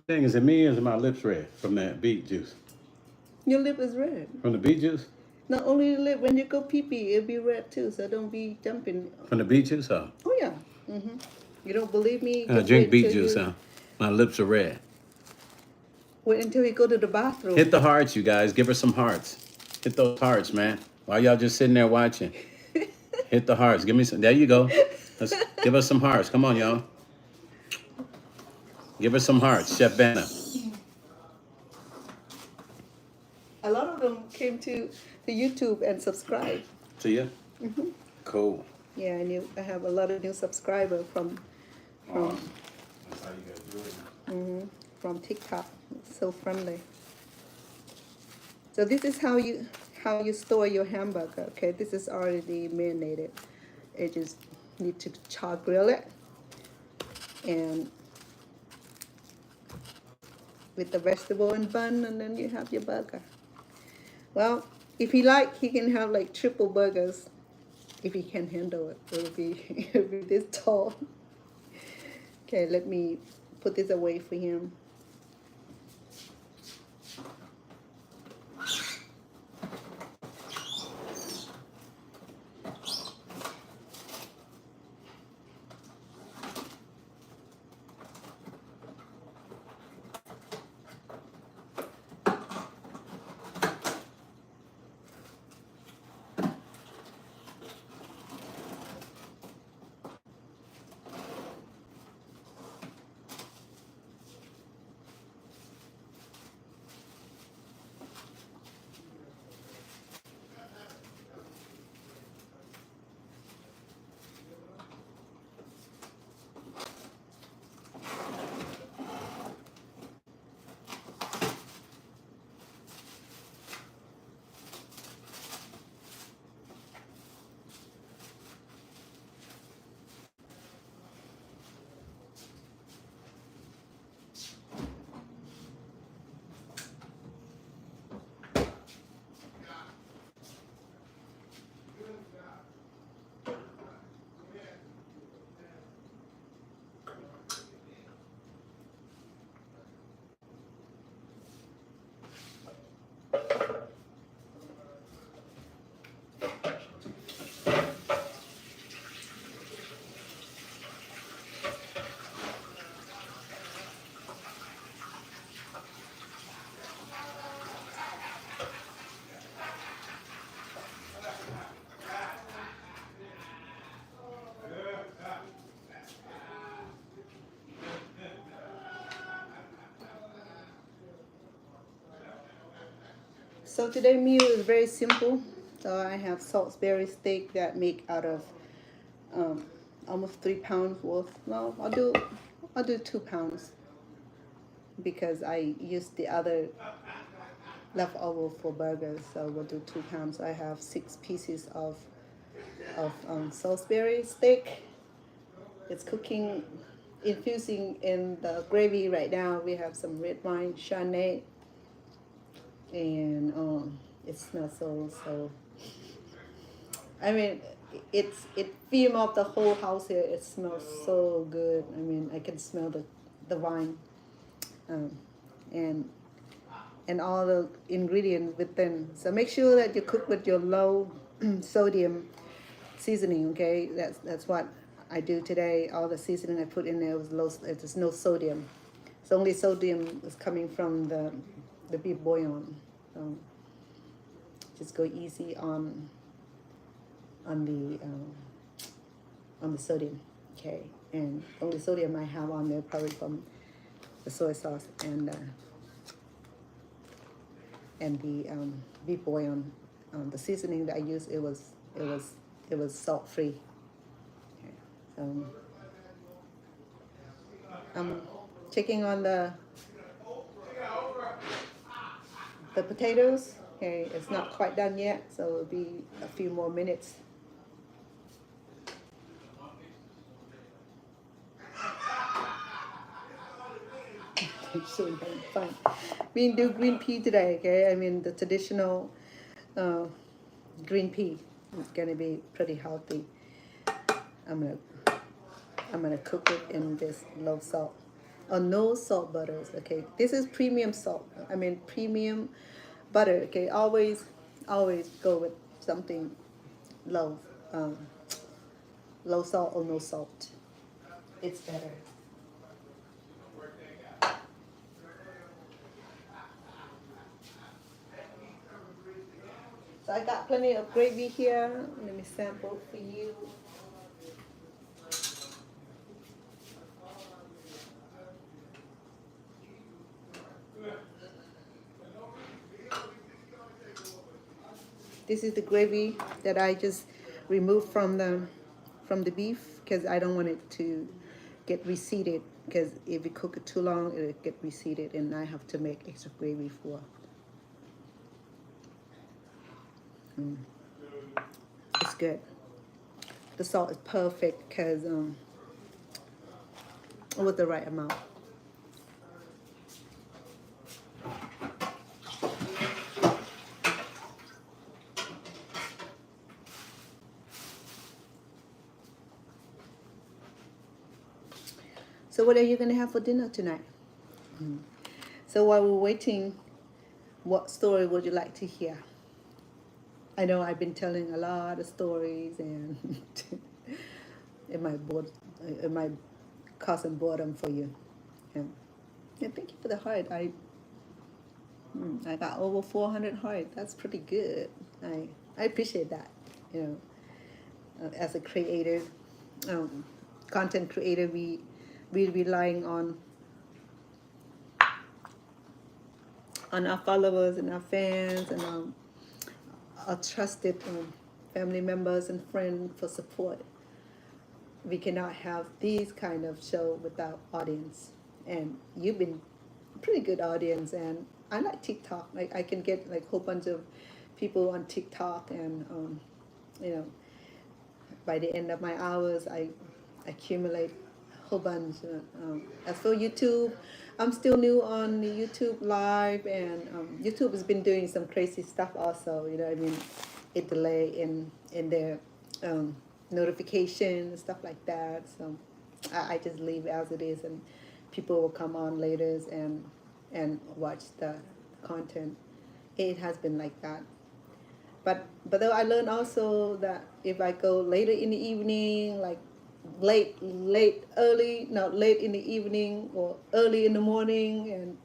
Thing is it me or is my lips red from that beet juice? Your lip is red. From the beet juice? Not only the lip, when you go pee pee, it'll be red too. So don't be jumping. From the beet juice? Oh. Oh yeah. You don't believe me? I Just drink wait beet till juice, you- huh? My lips are red. Wait until you go to the bathroom. Hit the hearts, you guys. Give her some hearts. Hit those hearts, man. While y'all just sitting there watching. Hit the hearts. Give me some. There you go. Let's give us some hearts. Come on, y'all. Give us some hearts, Chef Banner. A lot of them came to the YouTube and subscribed. To you? Cool. Yeah, I have a lot of new subscribers from That's how you guys do it. from TikTok. It's so friendly. So this is how you store your hamburger. Okay, this is already marinated. You just need to char grill it, and with the vegetable and bun, and then you have your burger. Well, if he he can have like triple burgers. If he can handle it, it'll be this tall. Okay, let me put this away for him. So today meal is very simple. So I have Salisbury steak that make out of um, almost 3 pounds worth. No, I'll do 2 pounds because I used the other leftover for burgers. So we'll do 2 pounds. I have 6 pieces of Salisbury steak. It's cooking, infusing in the gravy right now. We have some red wine, Chardonnay, and it smells so. I mean, it film off the whole house here. It smells so good. I mean, I can smell the wine, um, and and all the ingredients within. So make sure that you cook with your low sodium seasoning. Okay, that's what I do today. All the seasoning I put in there was low. There's no sodium. So only sodium is coming from the beef bouillon. So just go easy on the sodium. Okay, and only sodium I have on there probably from the soy sauce and the beef bouillon. The seasoning that I used, it was salt free. Okay. So I'm checking on the potatoes. Okay, it's not quite done yet, so it'll be a few more minutes. So fine. We do green pea today. Okay, I mean the traditional uh, green pea. It's gonna be pretty healthy. I'm gonna cook it in this low salt or no salt butters. Okay, this is premium salt. I mean premium butter. Okay, always go with something low, low salt or no salt. It's better. So I got plenty of gravy here. Let me sample for you. This is the gravy that I just removed from the beef because I don't want it to get reseeded, because if you cook it too long it'll get reseeded and I have to make extra gravy for. It's good. The salt is perfect because it was the right amount. So what are you gonna have for dinner tonight? So while we're waiting, what story would you like to hear? I know I've been telling a lot of stories, and it might cause some boredom for you. Yeah, thank you for the heart. I got over 400 heart. That's pretty good. I appreciate that. You know, as a creator, content creator, we relying on our followers and our fans and our trusted family members and friends for support. We cannot have these kind of show without audience, and you've been a pretty good audience. And I like TikTok. Like I can get like a whole bunch of people on TikTok, and you know, by the end of my hours, I accumulate a whole bunch. As for YouTube, I'm still new on the YouTube live, and YouTube has been doing some crazy stuff also. You know, I mean, it delay in their notification and stuff like that. So I just leave as it is, and people will come on later and watch the content. It has been like that. But though I learned also that if I go later in the evening, like late in the evening or early in the morning, and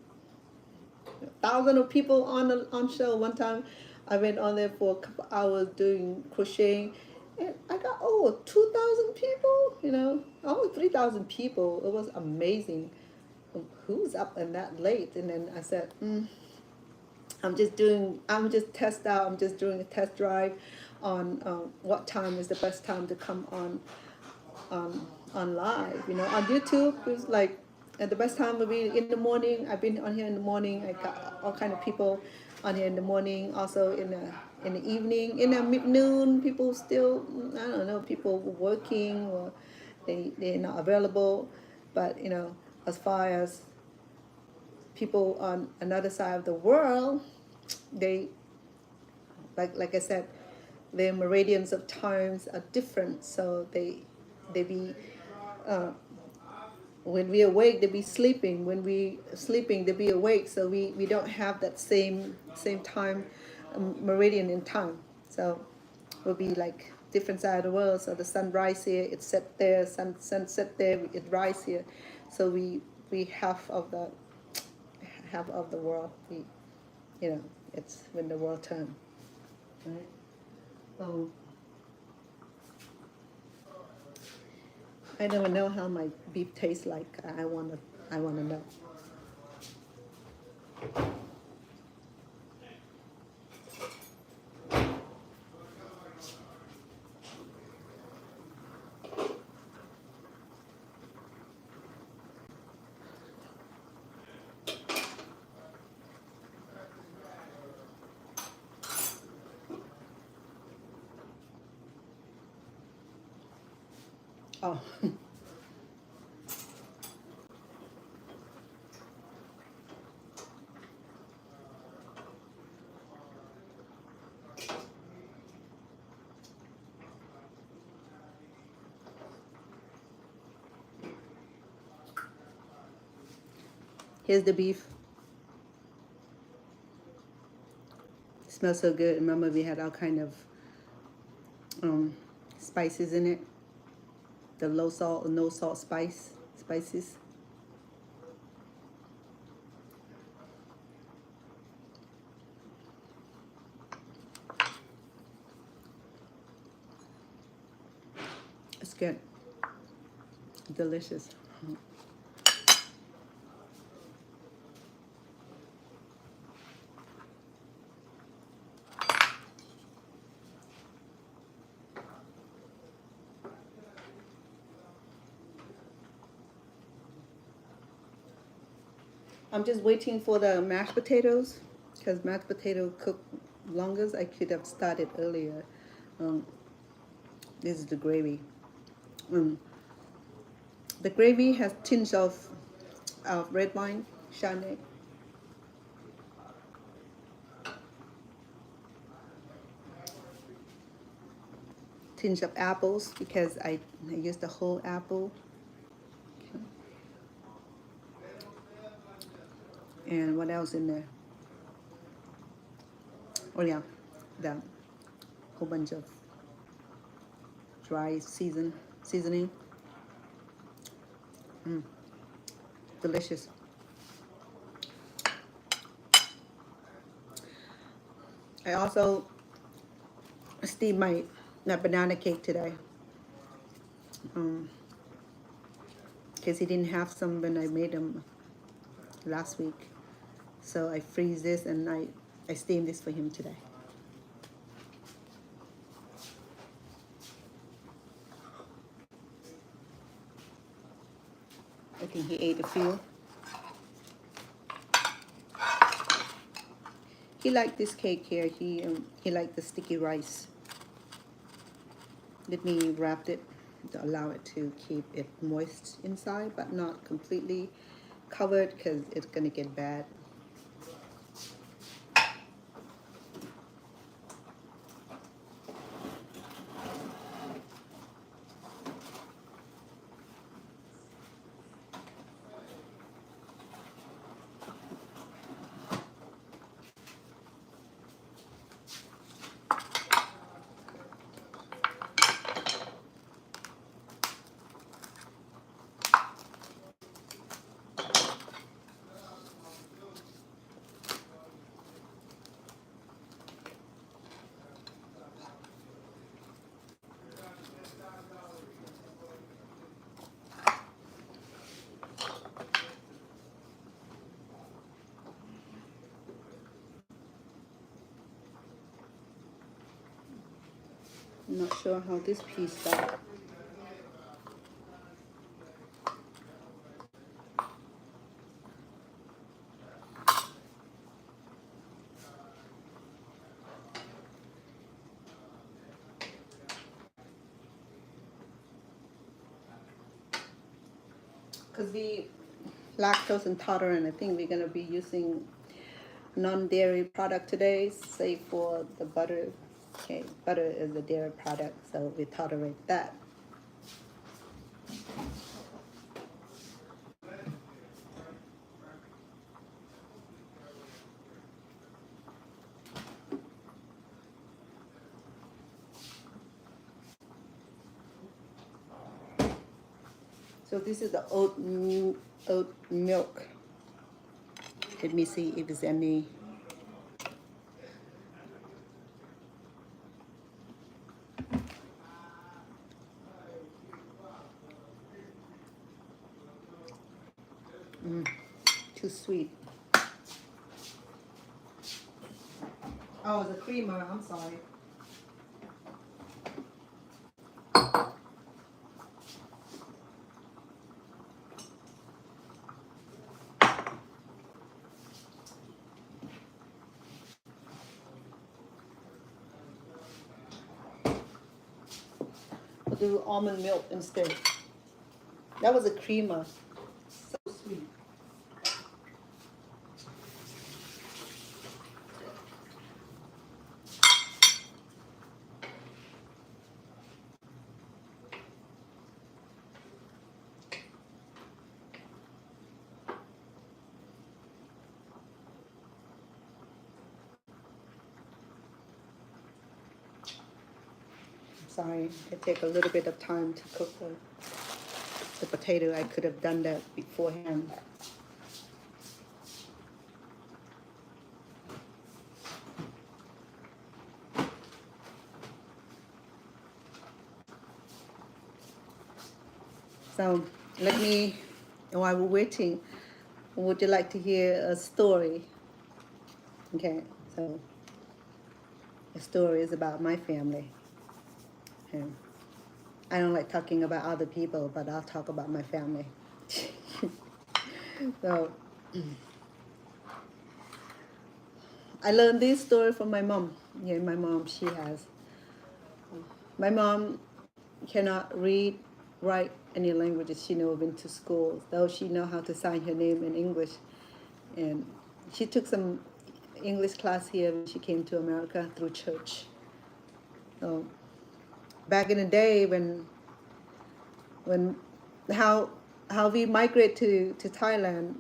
thousands of people on show. One time I went on there for a couple hours doing crocheting, and I got over 2,000 people, you know, almost 3,000 people. It was amazing. Who's up and that late? And then I said, I'm just test out. I'm just doing a test drive on what time is the best time to come on live. You know, on YouTube is like, and the best time will be in the morning. I've been on here in the morning. I got all kind of people on here in the morning. Also in the evening, in the noon, people still, I don't know, people working or they're not available. But you know, as far as people on another side of the world, they, like I said, their meridians of times are different. So they be when we awake they be sleeping, when we sleeping they be awake. So we don't have that same time, meridian in time. So we'll be like different side of the world. So the sun rise here, it set there, sun set there, it rise here. So we half of the world, we, you know, it's when the world turns, right? So I don't know how my beef tastes like. I wanna know. Oh. Here's the beef. It smells so good. Remember, we had all kind of spices in it. The low salt or no salt spices. It's good. Delicious. I'm just waiting for the mashed potatoes, because mashed potato cook longest. I could have started earlier. This is the gravy. The gravy has tinge of red wine, Chardonnay. Tinge of apples, because I used the whole apple. Okay. And what else in there? Oh yeah, the whole bunch of dry seasoning. Delicious. I also steamed my banana cake today, because he didn't have some when I made them last week. So I freeze this and I steam this for him today. I think he ate a few. He liked this cake here. He liked the sticky rice. Let me wrap it to allow it to keep it moist inside, but not completely covered, because it's gonna get bad. I'm not sure how this piece got. Because we lactose intolerant, I think we're gonna be using non-dairy product today, save for the butter. Okay, butter is a dairy product, so we tolerate that. So this is the oat milk. Let me see if there's any. Too sweet. Oh, the creamer, I'm sorry. We'll do almond milk instead. That was a creamer. So sweet. Sorry, it take a little bit of time to cook the potato. I could have done that beforehand. So let me, while we're waiting, would you like to hear a story? Okay, so the story is about my family. Okay. I don't like talking about other people, but I'll talk about my family. So I learned this story from my mom. Yeah, my mom, my mom cannot read, write any languages. She never been to school, though she know how to sign her name in English. And she took some English class here when she came to America through church. So back in the day when how we migrate to Thailand,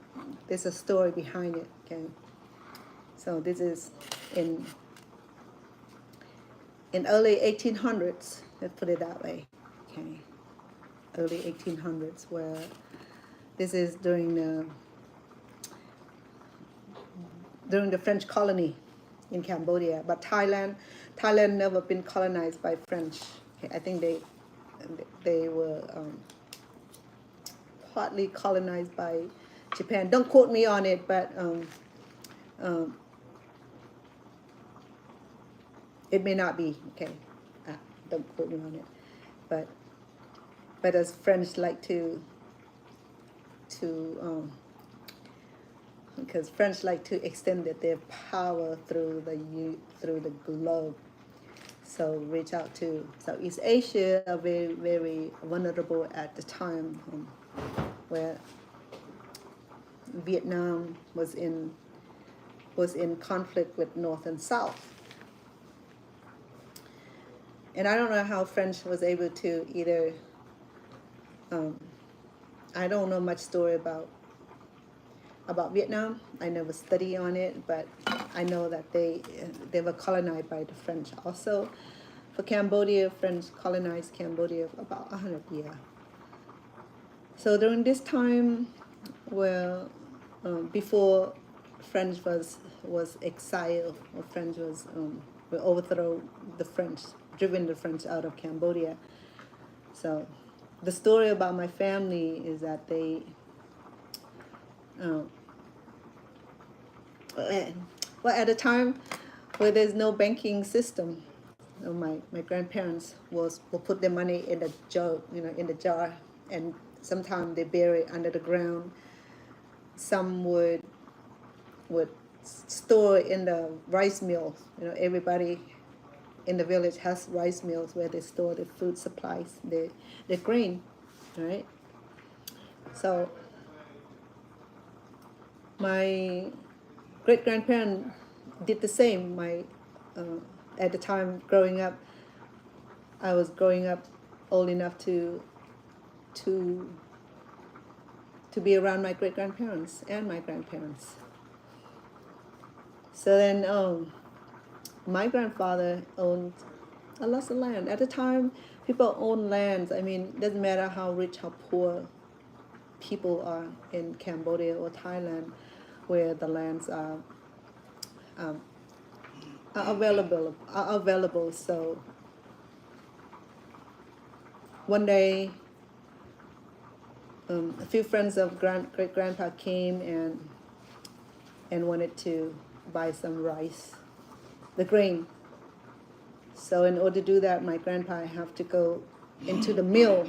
there's a story behind it. Okay, so this is in early 1800s. Let's put it that way. Okay, early 1800s, where this is during the French colony in Cambodia, but Thailand never been colonized by French. Okay, I think they were partly colonized by Japan. Don't quote me on it, but it may not be. Okay, don't quote me on it. But as French like to because French like to extend their power through the globe. So reach out to Southeast Asia, are very, very vulnerable at the time where Vietnam was in conflict with North and South. And I don't know how French was able to either, I don't know much story about Vietnam. I never study on it, but I know that they were colonized by the French also. For Cambodia, French colonized Cambodia for about 100 years. So during this time, well, before French was exiled, or French was overthrow the French, driven the French out of Cambodia. So the story about my family is that they well, at a time where there's no banking system, my grandparents will put their money in the jar, in the jar, and sometimes they bury it under the ground. Some would store in the rice mills. Everybody in the village has rice mills where they store the food supplies, the grain, right? So my great grandparents did the same. At the time growing up, I was growing up old enough to be around my great grandparents and my grandparents. So then, my grandfather owned a lot of land. At the time, people own lands. I mean, it doesn't matter how rich, how poor people are in Cambodia or Thailand, where the lands are available. So one day, a few friends of great grandpa came and wanted to buy some rice, the grain. So in order to do that, my grandpa have to go into the mill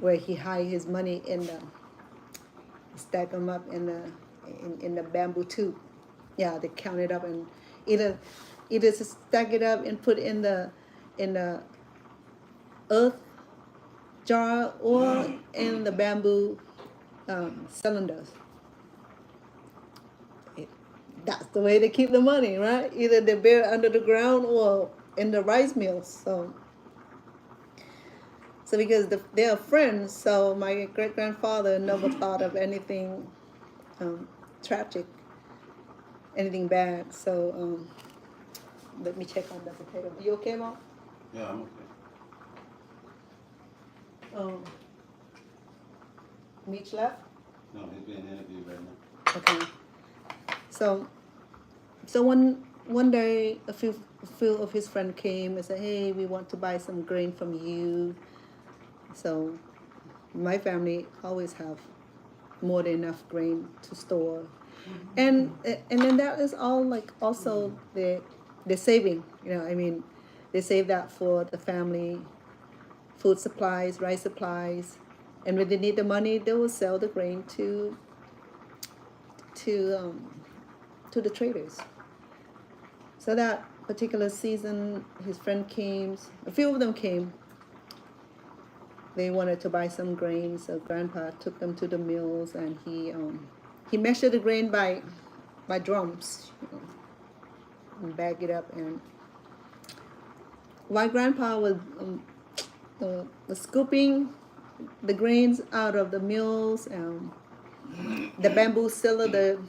where he hide his money stack them up in the bamboo tube. Yeah, they count it up and either stack it up and put in the earth jar or in the bamboo cylinders. That's the way they keep the money, right? Either they bury it under the ground or in the rice mills. So because they are friends, so my great grandfather never thought of anything tragic, anything bad. So let me check on the potato. You okay, Mom? Yeah, I'm okay. Meat left? No, he's being interviewed right now. Okay. So one day a few of his friends came and said, "Hey, we want to buy some grain from you." So my family always have more than enough grain to store, and then that is all like also they're saving. I mean, they save that for the family, food supplies, rice supplies, and when they need the money, they will sell the grain to the traders. So that particular season, his friend came. A few of them came. They wanted to buy some grain, so Grandpa took them to the mills, and he measured the grain by drums, and bag it up. And while Grandpa was scooping the grains out of the mills, the bamboo cylinder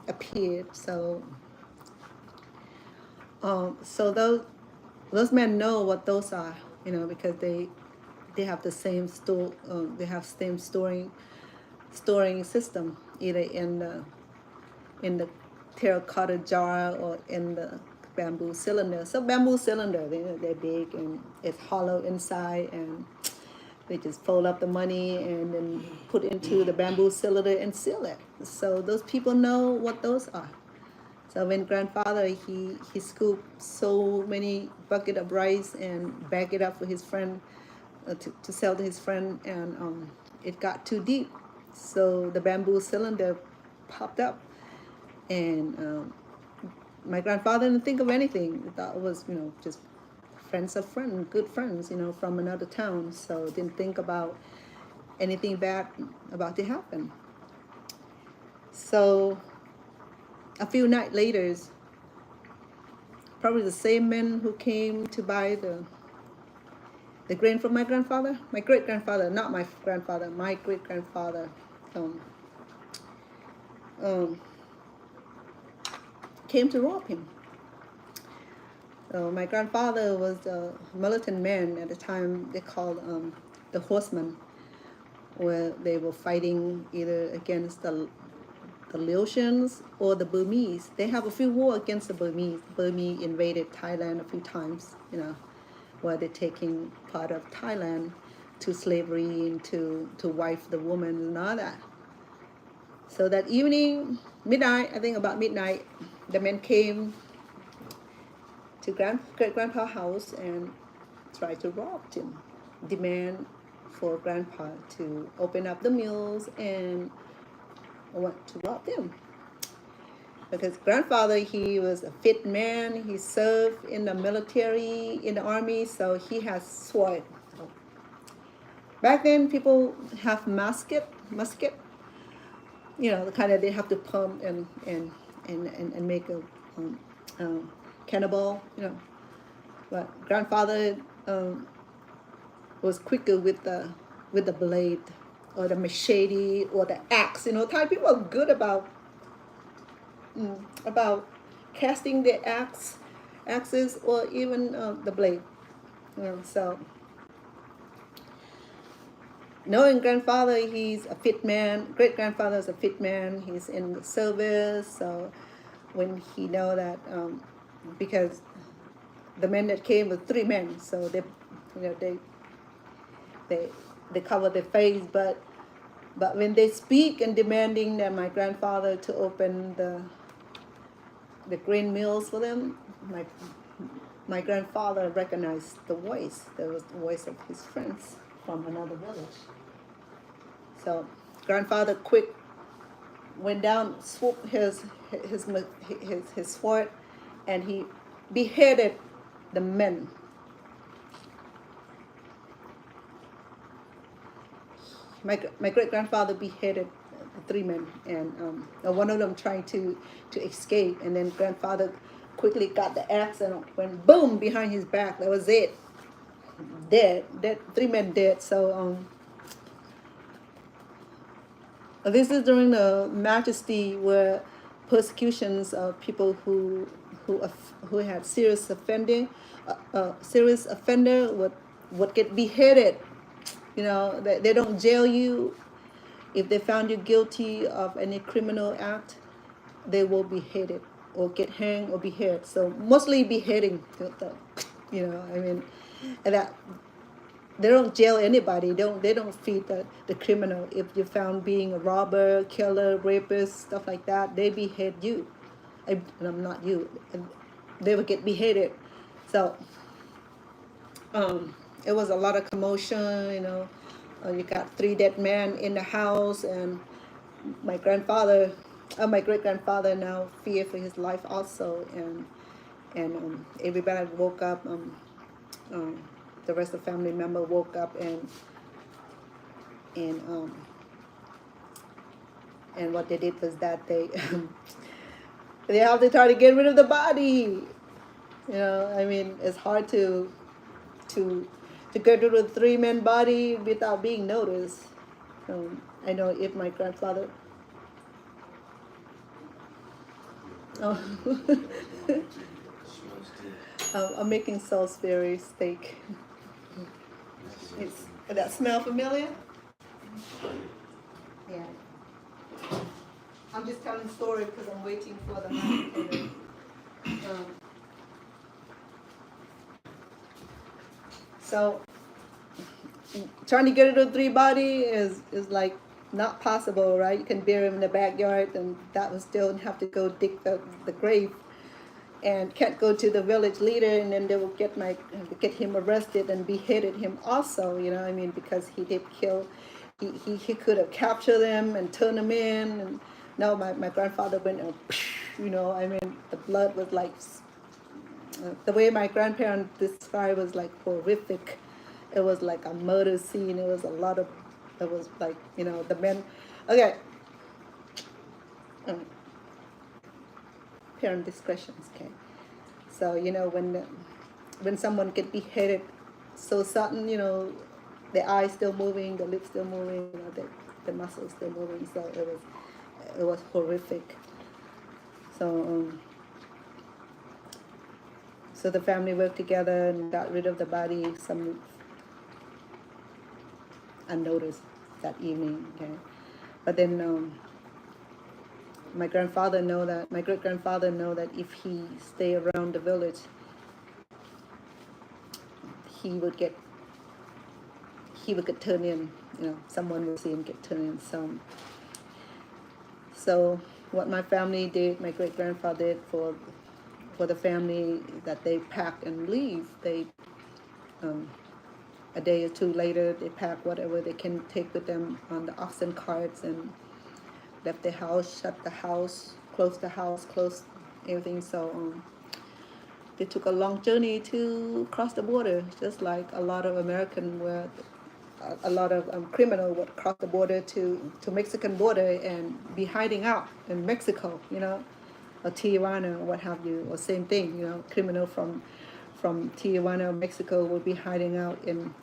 appeared. So those men know what those are, because they have the same storing system, either in the terracotta jar or in the bamboo cylinder. So bamboo cylinder, they're big and it's hollow inside, and they just fold up the money and then put into the bamboo cylinder and seal it. So those people know what those are. So when grandfather, he scooped so many bucket of rice and bagged it up for his friend, to sell to his friend, and it got too deep. So the bamboo cylinder popped up, and my grandfather didn't think of anything. He thought it was, just friends of friends, good friends, from another town. So didn't think about anything bad about to happen. So a few nights later, probably the same men who came to buy the grain from my grandfather, my great grandfather, not my grandfather, my great grandfather, came to rob him. So my grandfather was a militant man at the time. They called the horsemen, where they were fighting either against the Laotians or the Burmese. They have a few war against the Burmese. Burmese invaded Thailand a few times, where they're taking part of Thailand to slavery and to wife the woman and all that. So that evening, midnight, I think about midnight, the men came to great grandpa's house and try to rob him, demand for grandpa to open up the mills and want to rob them. Because grandfather, he was a fit man. He served in the military, in the army, so he has sword. Back then, people have musket, the kind that they have to pump and make a cannonball, But grandfather was quicker with the blade or the machete or the axe. Thai people are good about casting the axes or even the blade. So knowing grandfather, he's a fit man. Great grandfather is a fit man. He's in the service. So when he know that, because the men that came were 3 men, so they cover their face, but when they speak and demanding that my grandfather to open the grain mills for them, my grandfather recognized the voice. That was the voice of his friends from another village. So grandfather quick went down, swooped his sword, and he beheaded the men. My great grandfather beheaded the 3 men, and one of them trying to escape, and then grandfather quickly got the axe and went boom behind his back. That was it. Dead. 3 men dead. So this is during the Majesty, where persecutions of people who had serious offender would get beheaded. They don't jail you. If they found you guilty of any criminal act, they will be beheaded or get hanged or beheaded. So mostly beheading, and that they don't jail anybody. They don't feed the criminal. If you're found being a robber, killer, rapist, stuff like that, they behead you. I'm not you. They would get beheaded. So it was a lot of commotion. You got 3 dead men in the house, and my great grandfather now fear for his life also, and everybody woke up. The rest of the family member woke up and what they did was that they they have to try to get rid of the body. It's hard to get rid of a 3-man body without being noticed. I know if my grandfather. Oh. I'm making Salisbury steak. That smell familiar? Yeah. I'm just telling story because I'm waiting for the man. So trying to get rid of 3 body is like not possible, right? You can bury him in the backyard, and that will still have to go dig the grave, and can't go to the village leader, and then they will get him arrested and beheaded him also. Because he did kill. He could have captured them and turned them in, and no, my grandfather went and the blood was like. The way my grandparents described was like horrific. It was like a murder scene. It was a lot of, it was like, the men. Okay. Parent discretions, okay. So, when someone get beheaded so sudden, the eyes still moving, the lips still moving, the muscles still moving. So it was horrific. So the family worked together and got rid of the body unnoticed that evening. Okay, but then my great grandfather know that if he stay around the village, he would get turned in. Someone will see him get turned in. So what my family did, my great grandfather did for for the family that they pack and leave. They a day or two later they pack whatever they can take with them on the oxen carts and left the house, shut the house, close everything. So they took a long journey to cross the border, just like a lot of American were. A lot of criminal would cross the border to Mexican border and be hiding out in Mexico, or Tijuana or what have you, or same thing, criminal from Tijuana, Mexico would be hiding out in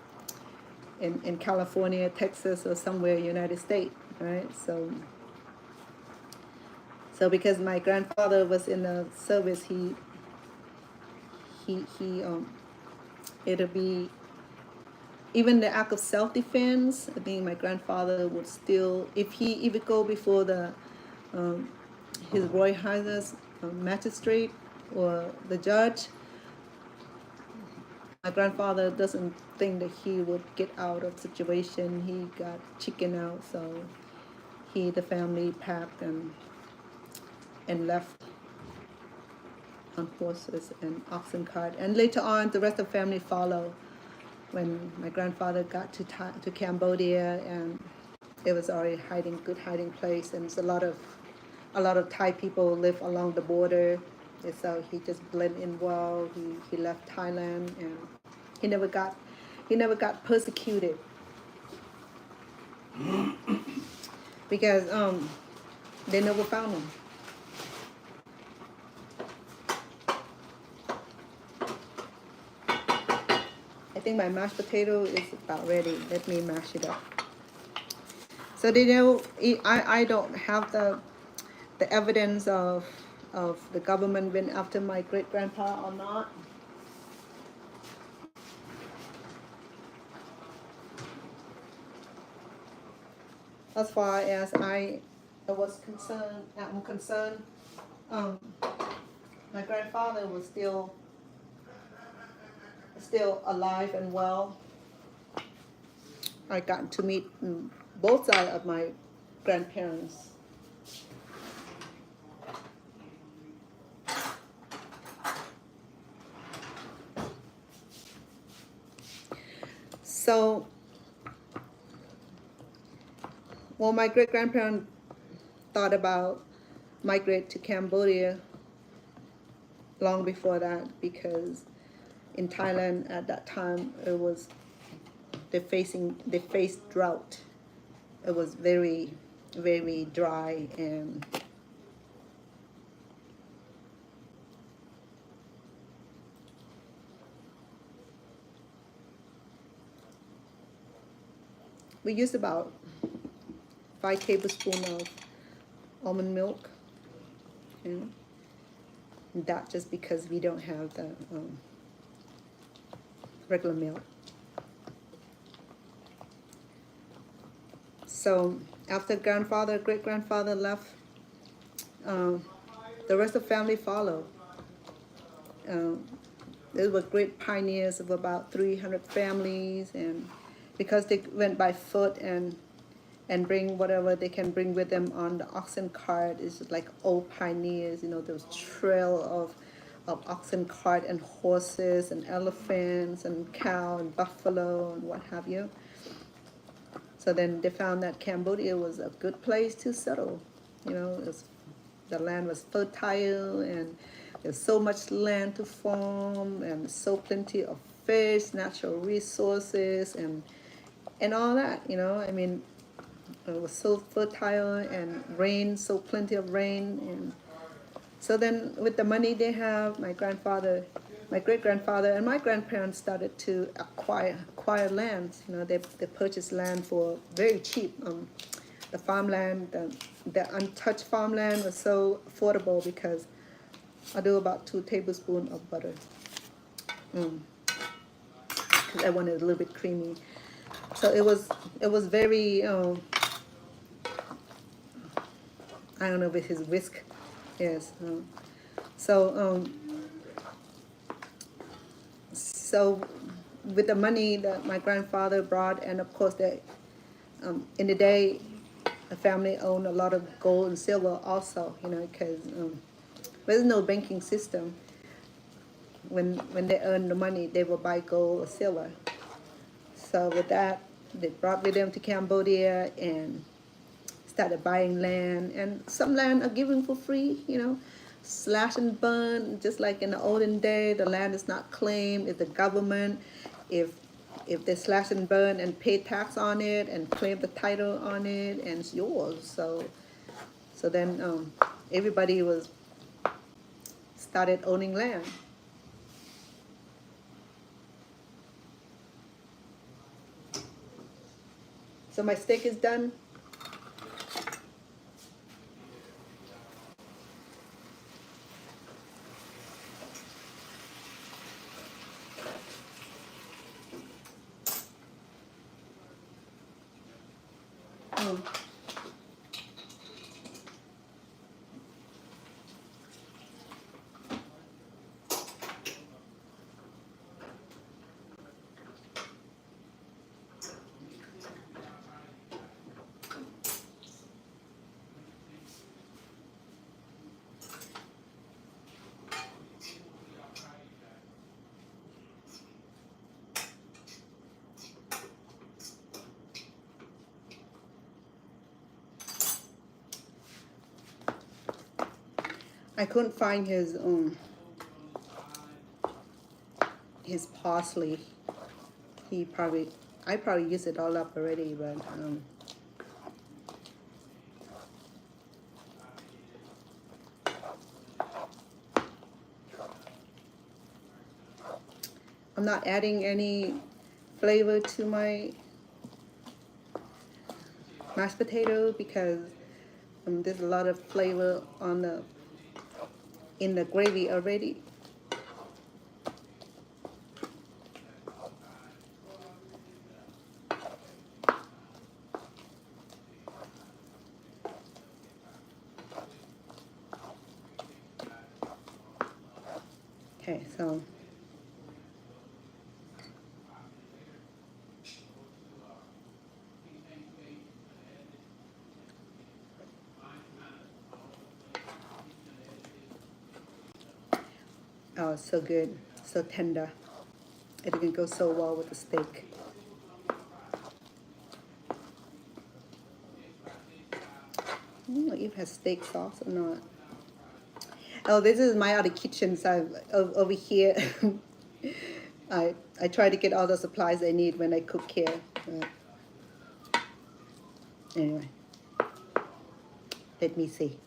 California, Texas, or somewhere United States, right? So because my grandfather was in the service, he it'll be even the act of self-defense. I think my grandfather would still, if he would go before the his Royal Highness magistrate or the judge, my grandfather doesn't think that he would get out of situation. He got chicken out, so the family packed and left on horses and oxen cart. And later on, the rest of the family followed. When my grandfather got to Cambodia, and it was already good hiding place, and it's a lot of Thai people live along the border, and so he just blended in well. He left Thailand, and he never got persecuted because they never found him. I think my mashed potato is about ready. Let me mash it up. So they know I don't have the evidence of the government went after my great grandpa or not. As far as I'm concerned, my grandfather was still alive and well. I got to meet both sides of my grandparents. So, well, my great grandparents thought about migrate to Cambodia long before that, because in Thailand at that time they faced drought. It was very, very dry, and we used about 5 tablespoons of almond milk. And that just because we don't have the regular milk. So after great grandfather left, the rest of the family followed. They were great pioneers of about 300 families, and because they went by foot and bring whatever they can bring with them on the oxen cart, is like old pioneers, those trail of oxen cart and horses and elephants and cow and buffalo and what have you. So then they found that Cambodia was a good place to settle. The land was fertile, and there's so much land to farm, and so plenty of fish, natural resources, and all that. I mean, it was so fertile, and rain, so plenty of rain. And so then with the money they have, my great grandfather and my grandparents started to acquire lands. They purchased land for very cheap. The farmland, the untouched farmland was so affordable because I do about 2 tablespoons of butter. Because I wanted it a little bit creamy. So it was very, I don't know if his whisk, yes. So with the money that my grandfather brought, and of course in the day, the family owned a lot of gold and silver also, because there's no banking system. when they earn the money, they will buy gold or silver. So with that, they brought with them to Cambodia and started buying land. And some land are given for free, you know, slash and burn, just like in the olden day. The land is not claimed. It's the government. If they slash and burn and pay tax on it and claim the title on it, and it's yours. So then everybody was started owning land. So my steak is done. I couldn't find his parsley. I probably used it all up already, but I'm not adding any flavor to my mashed potato because there's a lot of flavor in the gravy already. Okay, so oh, it's so good, so tender. It can go so well with the steak. I don't know if it has steak sauce or not. Oh, this is my other kitchen. So over here, I try to get all the supplies I need when I cook here. Anyway, let me see.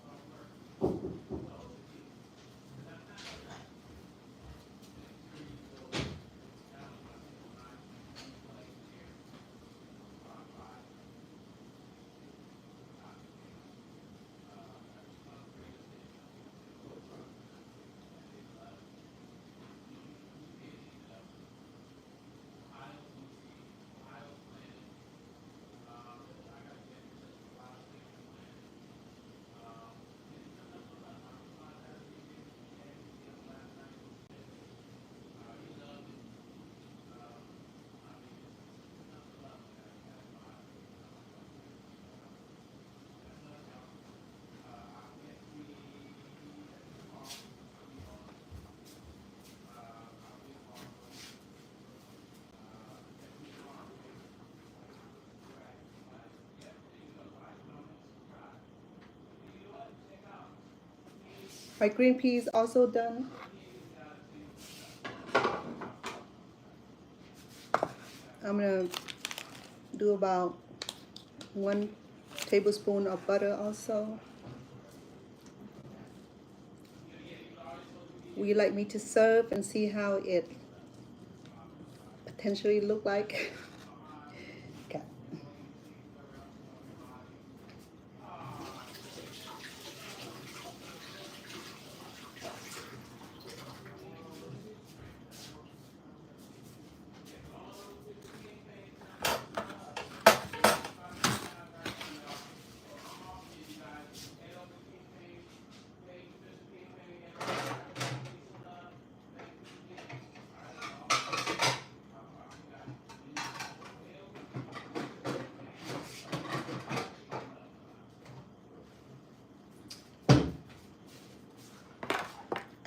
My green peas also done. I'm gonna do about 1 tablespoon of butter also. Would you like me to serve and see how it potentially look like? Okay.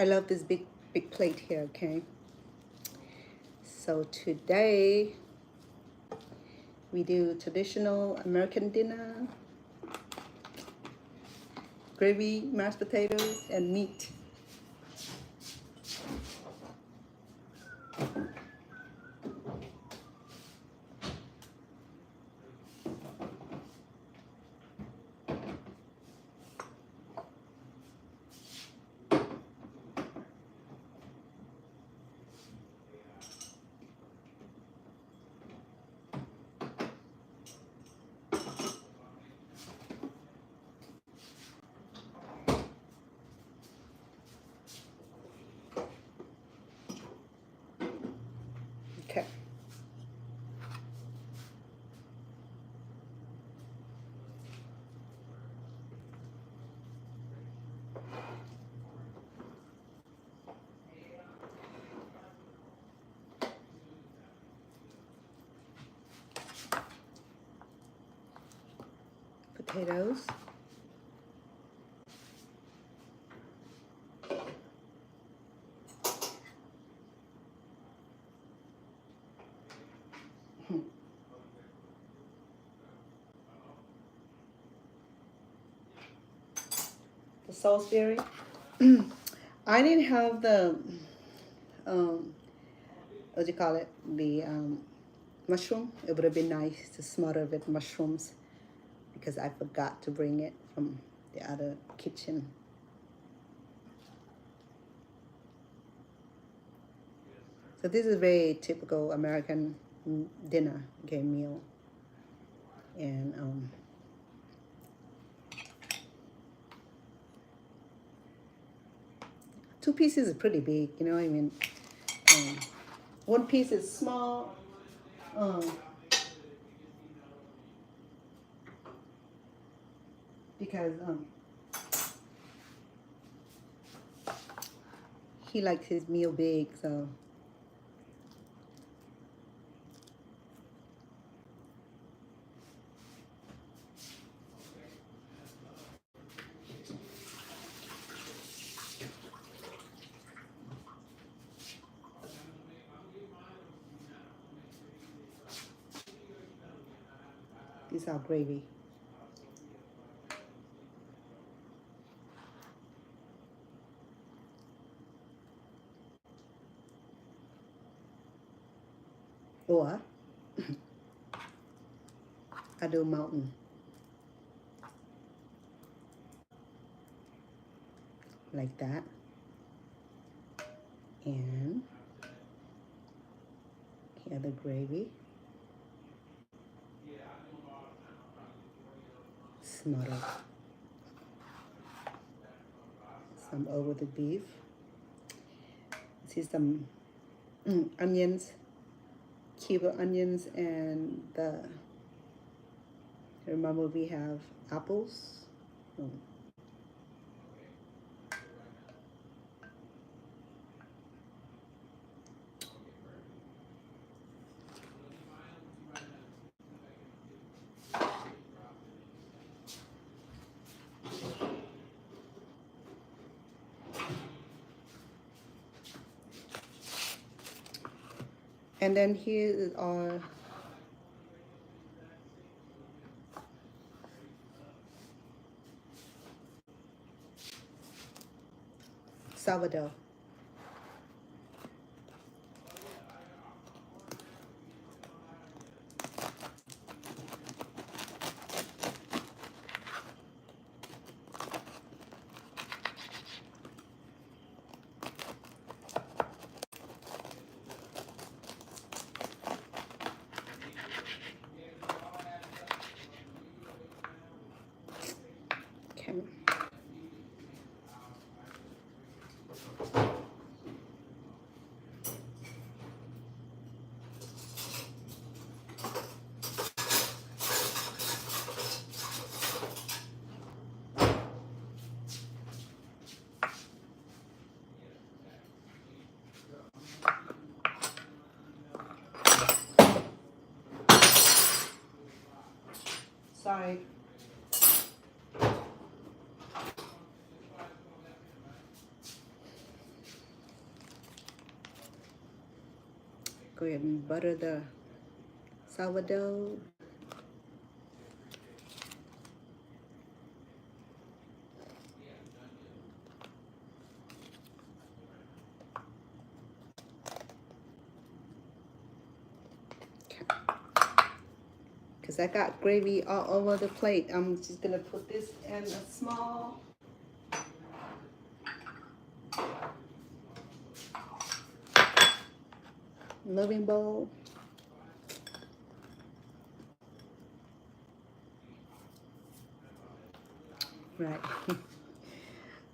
I love this big big plate here, okay? So today we do traditional American dinner, gravy, mashed potatoes, and meat. Okay. Potatoes. The Salisbury. I didn't have the what do you call it? The mushroom. It would have been nice to smother with mushrooms because I forgot to bring it from the other kitchen. So this is a very typical American dinner, okay, meal. And 2 pieces is pretty big, you know what I mean? 1 piece is small. Because he likes his meal big, so this is our gravy. Or I do mountain. Like that. And here the gravy. Smother. Some over the beef. See some onions, cuba onions, and remember we have apples. And then here is our sourdough. Okay. Sorry. Go ahead and butter the sourdough. Because I got gravy all over the plate. I'm just gonna put this in a small loving bowl. Right.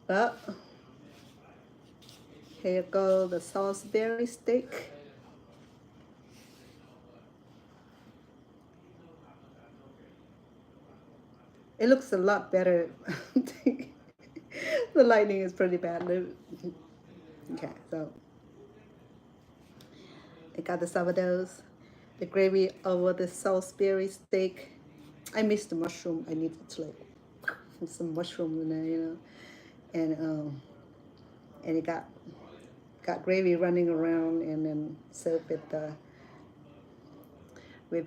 Well, here go the Salisbury steak. It looks a lot better. The lighting is pretty bad. Okay, so I got the sourdoughs, the gravy over the Salisbury steak. I missed the mushroom. I needed to like put some mushroom in there, you know, and it got gravy running around, and then served with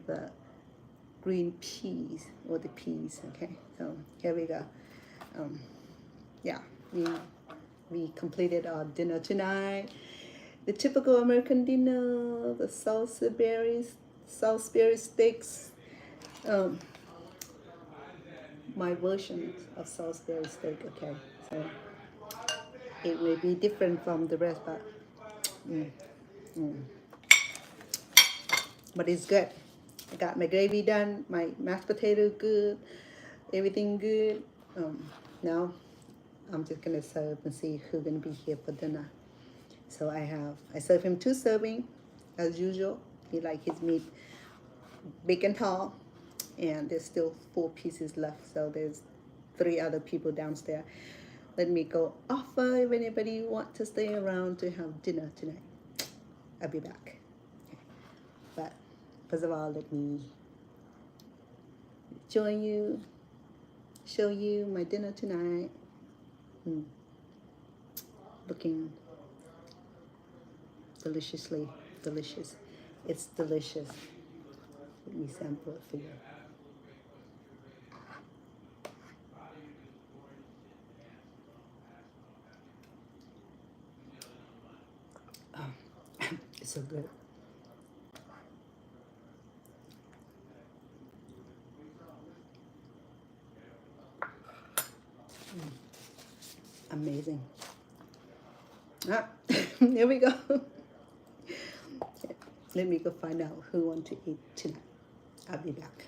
the green peas or the peas. Okay, so here we go. Yeah, we completed our dinner tonight. The typical American dinner, the Salisbury steaks. My version of Salisbury steak. Okay, so it may be different from the rest, but it's good. I got my gravy done, my mashed potato good, everything good. Now I'm just gonna serve and see who's gonna be here for dinner. So I serve him 2 serving as usual. He like his meat big and tall, and there's still 4 pieces left. So there's 3 other people downstairs. Let me go offer if anybody want to stay around to have dinner tonight. I'll be back. Okay. But first of all, let me join you, show you my dinner tonight. Looking deliciously delicious. It's delicious. Let me sample it for you. It's so good. Amazing. Here we go. Okay, let me go find out who wants to eat tonight. I'll be back.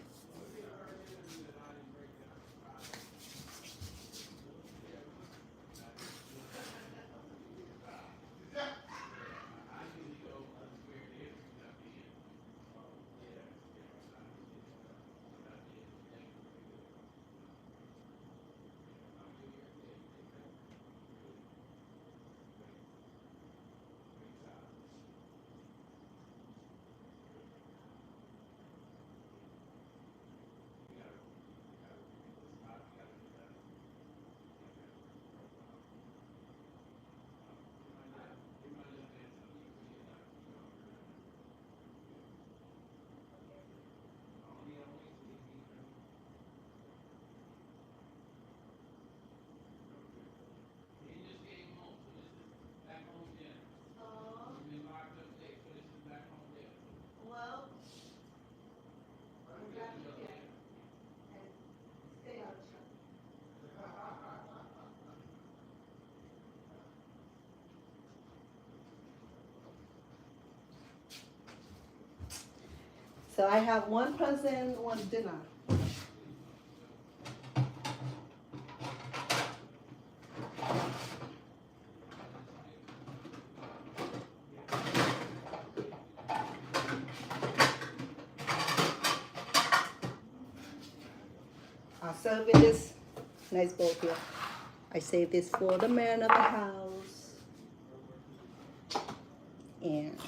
So I have one person, one dinner. I'll serve in this nice bowl here. I save this for the man of the house. And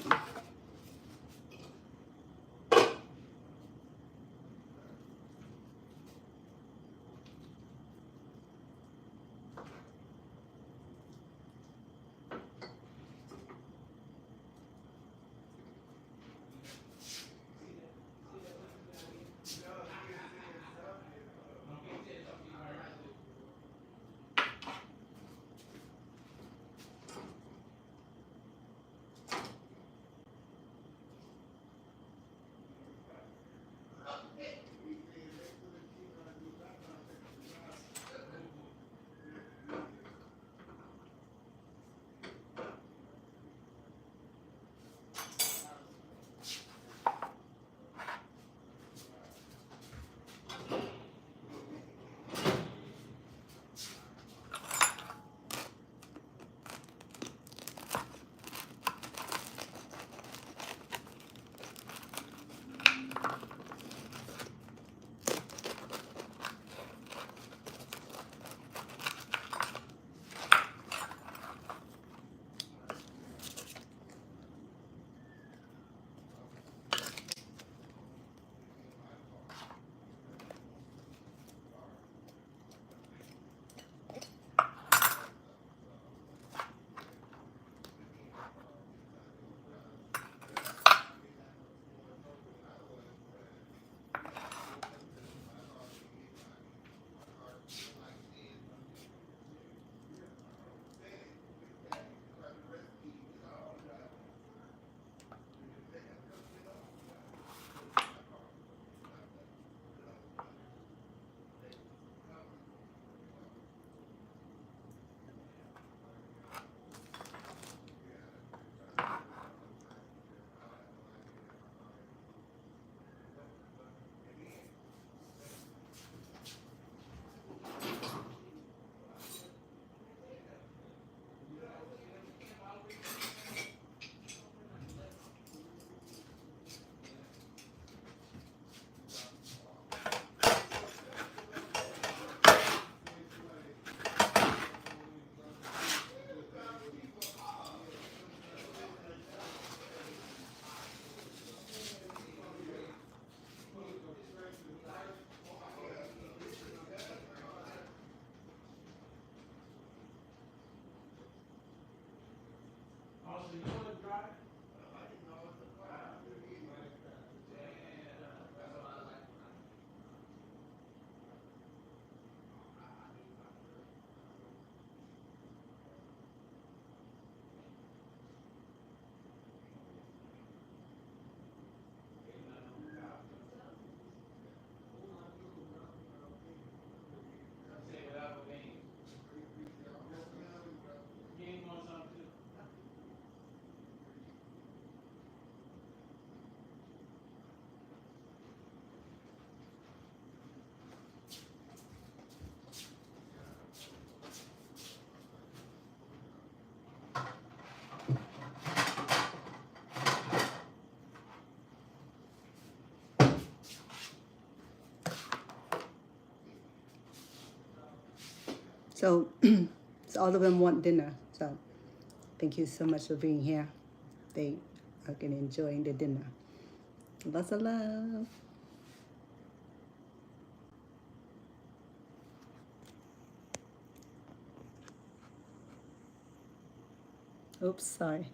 So, so all of them want dinner. So thank you so much for being here. They are going to enjoy the dinner. Lots of love. Oops, sorry.